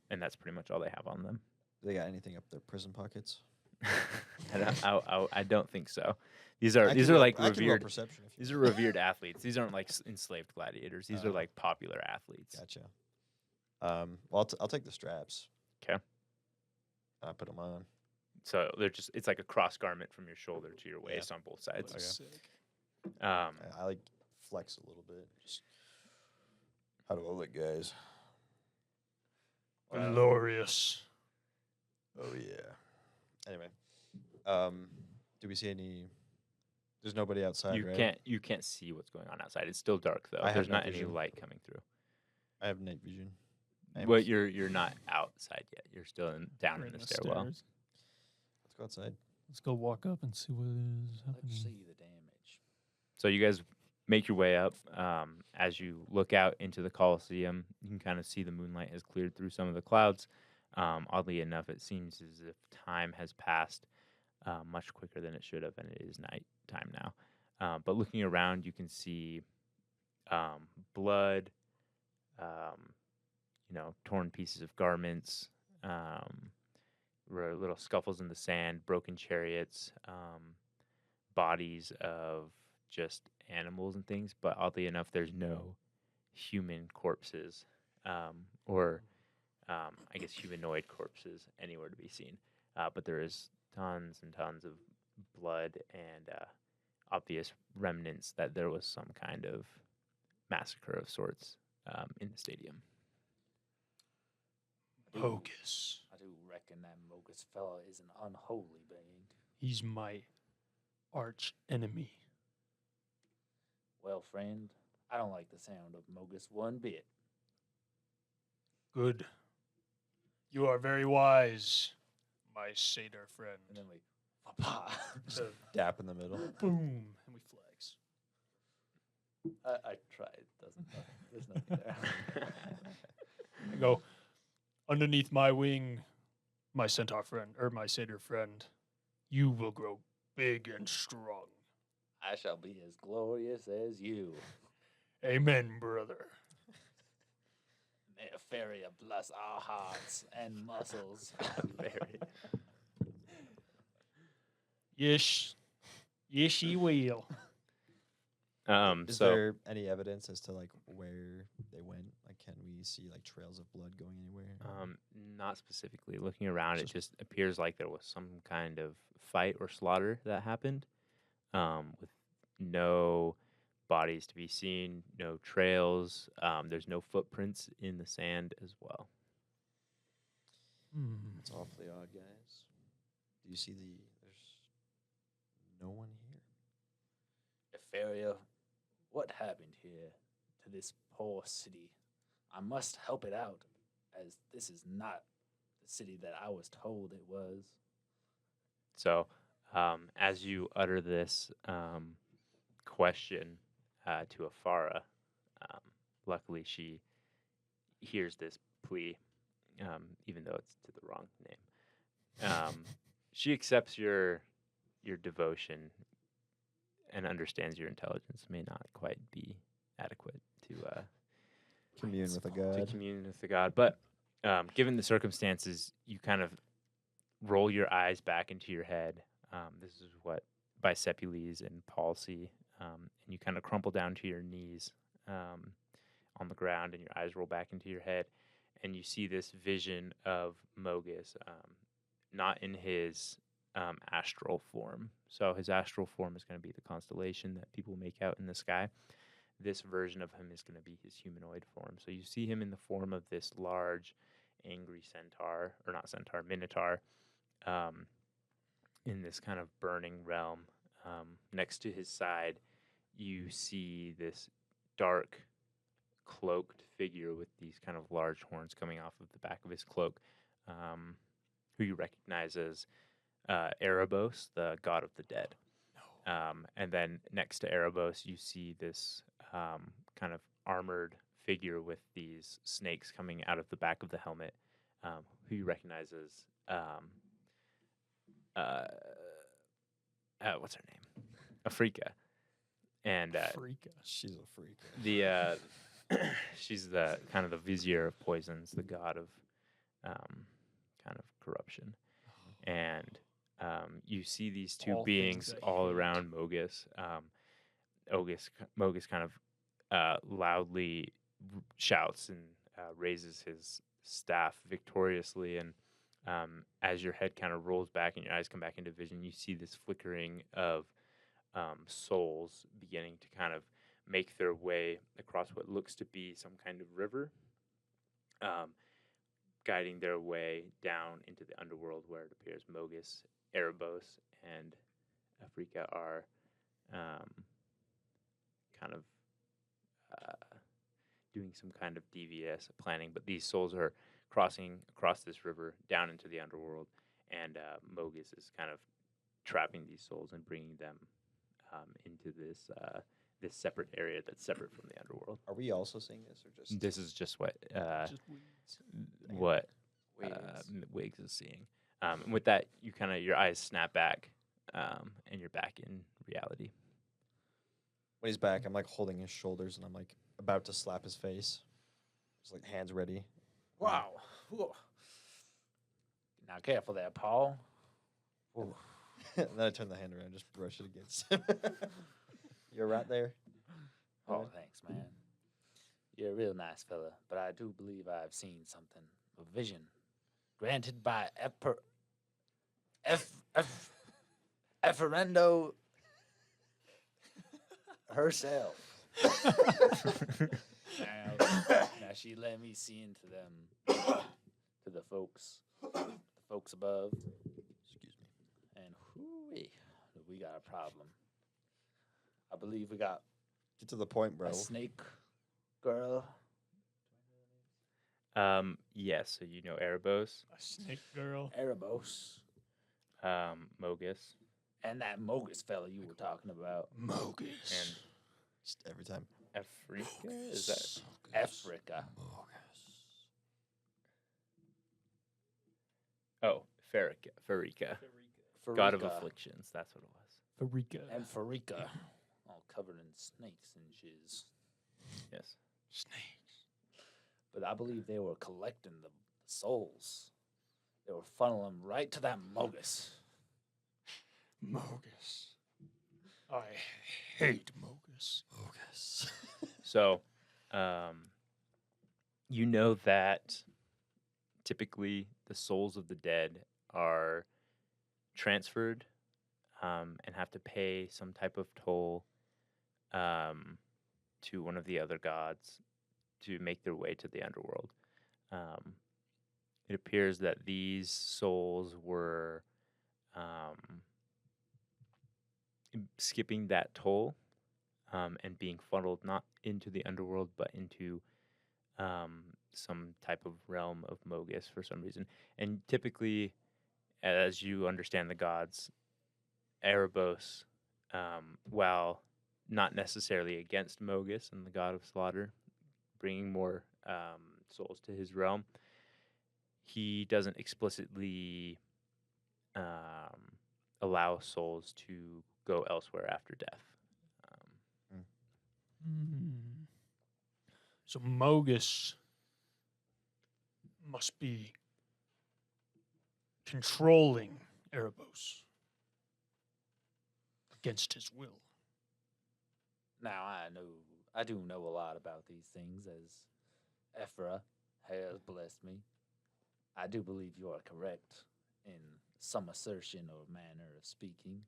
And that's pretty much all they have on them. They got anything up their prison pockets? I don't think so. These I are can roll- like I can roll revered. perception if you These are want. revered athletes. These aren't like enslaved gladiators. These are Oh. like popular athletes. Gotcha. Well, I'll take the straps. 'Kay. I put them on. So they're just it's like a cross garment from your shoulder to your Yeah. waist on both sides. Okay. Sick. I like flex a little bit. Just how do I look, guys? Glorious. Oh yeah. Anyway, do we see any? There's nobody outside, right? You can't see what's going on outside. It's still dark though. I have There's no not any vision. light coming through. I have night vision. But you're not outside yet. You're still down We're in the the stairwell. stairs. Let's go outside. Let's go walk up and see what is Let's happening. see the damage. So you guys make your way up. As you look out into the Colosseum, you can kind of see the moonlight has cleared through some of the clouds. Oddly enough, it seems as if time has passed much quicker than it should have, and it is night time now. But looking around, you can see blood, torn pieces of garments, little scuffles in the sand, broken chariots, bodies of just animals and things. But oddly enough, there's no human corpses or I guess humanoid corpses anywhere to be seen. But there is tons and tons of blood and obvious remnants that there was some kind of massacre of sorts in the stadium. Mogus. I do reckon that Mogus fella is an unholy being. He's my arch enemy. Well, friend, I don't like the sound of Mogus one bit. Good. You are very wise, my satyr friend. And then we, papa. So, Dap in the middle. boom, and we flags. I tried. Doesn't there's nothing there. I go, underneath my wing, my centaur friend, or my satyr friend, you will grow big and strong. I shall be as glorious as you. Amen, brother. May a fairy bless our hearts and muscles. Very. Yes. Yes, he will. Is So there any evidence as to like where they went? Like, can we see like trails of blood going anywhere? not specifically. Looking around, it Just- just appears like there was some kind of fight or slaughter that happened, with no bodies to be seen, no trails. There's no footprints in the sand as well. It's awfully odd, guys. Do you see there's no one here? Etheria, what happened here to this poor city? I must help it out, as this is not the city that I was told it was. So, as you utter this question to Afara, luckily she hears this plea, even though it's to the wrong name. She accepts your devotion and understands your intelligence may not quite be adequate to Commune with a to god. commune with the god. But given the circumstances, you kind of roll your eyes back into your head. This is what Bisepules and Paul see. And you kind of crumple down to your knees on the ground, and your eyes roll back into your head. And you see this vision of Mogus, not in his astral form. So his astral form is going to be the constellation that people make out in the sky. This version of him is going to be his humanoid form. So you see him in the form of this large, angry centaur, or not centaur, minotaur, in this kind of burning realm. Next to his side, you see this dark, cloaked figure with these kind of large horns coming off of the back of his cloak, who you recognize as Erebos, the god of the dead. And then next to Erebos, you see this kind of armored figure with these snakes coming out of the back of the helmet, who you recognize as what's her name? Afrika. And Freaka. She's a freak. the she's the kind of the vizier of poisons, the god of kind of corruption. And you see these two All things beings I all hate. around Mogus. Mogus kind of loudly shouts and raises his staff victoriously. And as your head kind of rolls back and your eyes come back into vision, you see this flickering of souls beginning to kind of make their way across what looks to be some kind of river, guiding their way down into the underworld, where it appears Mogus, Erebos, and Afrika are kind of doing some kind of devious planning. But these souls are crossing across this river down into the underworld, and Mogus is kind of trapping these souls and bringing them into this this separate area that's separate from the underworld. Are we also seeing this, or just This is just what Just weeds. what Wiggins? Wiggs is seeing. And with that, you kind of your eyes snap back, and you're back in reality. When he's back, I'm like holding his shoulders and I'm like about to slap his face. Just like hands ready. Wow. Whew. Now, careful there, Paul. and then I turn the hand around and just brush it against him. You're right there. Oh, Alright. thanks, man. You're a real nice fella, but I do believe I've seen something, a vision, granted by Efferendo herself. Now she let me see into them to the folks above, Excuse me. and hooey, we got a problem. I believe we got Get to the point, bro. a snake girl. Yes, so you know Erebos, A snake girl. Erebos, Mogus, and that Mogus fella you were talking about. Mogus. and Just every time. Africa. Is that Africa. Farika, god of Farika afflictions? That's what it was. Farika. and Farika, all covered in snakes and shiz. Yes. Snakes. But I believe they were collecting the souls. They were funneling them right to that Mogus. Mogus. I hate Mogus. Focus. So, you know that typically the souls of the dead are transferred and have to pay some type of toll to one of the other gods to make their way to the underworld. It appears that these souls were skipping that toll and being funneled not into the underworld but into some type of realm of Mogus for some reason. And typically, as you understand the gods, Erebos, while not necessarily against Mogus and the god of slaughter, bringing more souls to his realm, he doesn't explicitly allow souls to go elsewhere after death. So Mogus must be controlling Erebos against his will. Now I do know a lot about these things, as Ephra has blessed me. I do believe you are correct in some assertion or manner of speaking.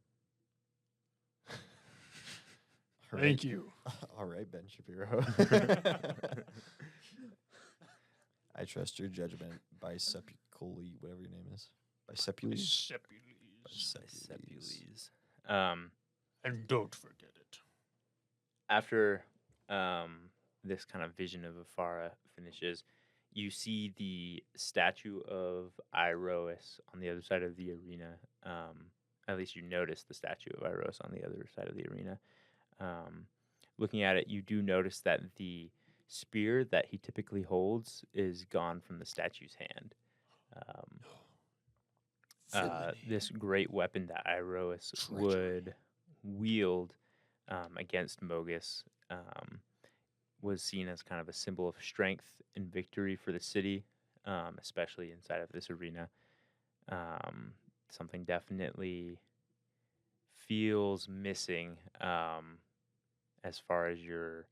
All Thank right. you. All right, Ben Shapiro. I trust your judgment. Bisepically, whatever your name is. Bisepules. Sepules. Sepules. And don't forget it. After this kind of vision of Afara finishes, you see the statue of Iroas on the other side of the arena. At least you notice the statue of Iroas on the other side of the arena. Looking at it, you do notice that the spear that he typically holds is gone from the statue's hand. This great weapon that Iroas would wield against Mogus was seen as kind of a symbol of strength and victory for the city, especially inside of this arena. Something definitely feels missing as far as your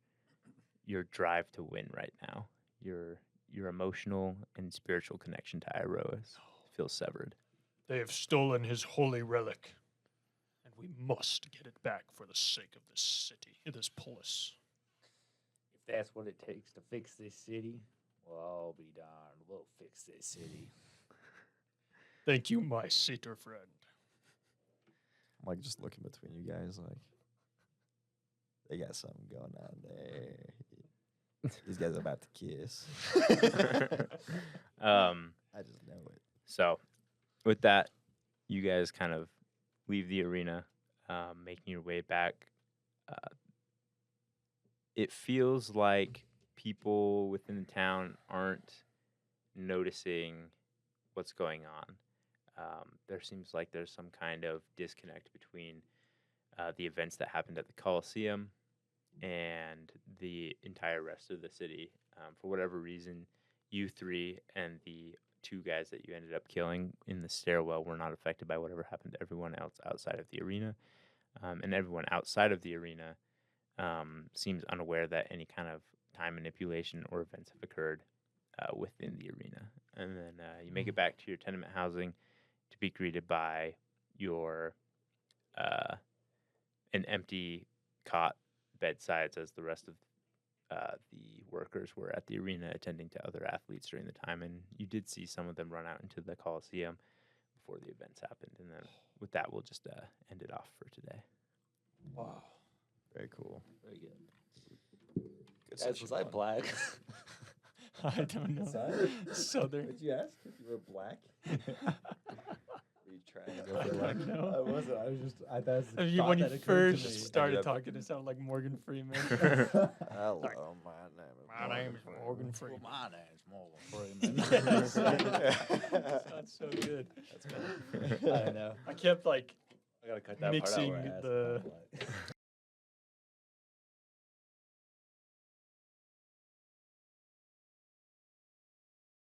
drive to win right now. Your emotional and spiritual connection to Iroas feels severed. They have stolen his holy relic, and we must get it back for the sake of this city, this polis. If that's what it takes to fix this city, well, I'll be darned. We'll fix this city. Thank you, my satyr friend. I'm like just looking between you guys, like they got something going on there. These guys are about to kiss. I just know it. So, with that, you guys kind of leave the arena, making your way back. It feels like people within the town aren't noticing what's going on. There seems like there's some kind of disconnect between the events that happened at the Coliseum and the entire rest of the city. For whatever reason, you three and the two guys that you ended up killing in the stairwell were not affected by whatever happened to everyone else outside of the arena. And everyone outside of the arena seems unaware that any kind of time manipulation or events have occurred within the arena. And then you make it back to your tenement housing to be greeted by your an empty cot bedsides as the rest the workers were at the arena attending to other athletes during the time, and you did see some of them run out into the Coliseum before the events happened. And then with that, we'll just end it off for today. Wow. Very cool. Very good. Good Guys, session, was I bud. black? I don't know. Southern. Did you ask if you were black? Are you trying to go for black? No. I wasn't. I was just. I thought When you that occurred to first me. started up- talking, it sounded like Morgan Freeman. Hello, my name is Morgan Freeman. My name's Morgan Freeman. Sounds so good. I don't know. I kept like I gotta cut that mixing part out. the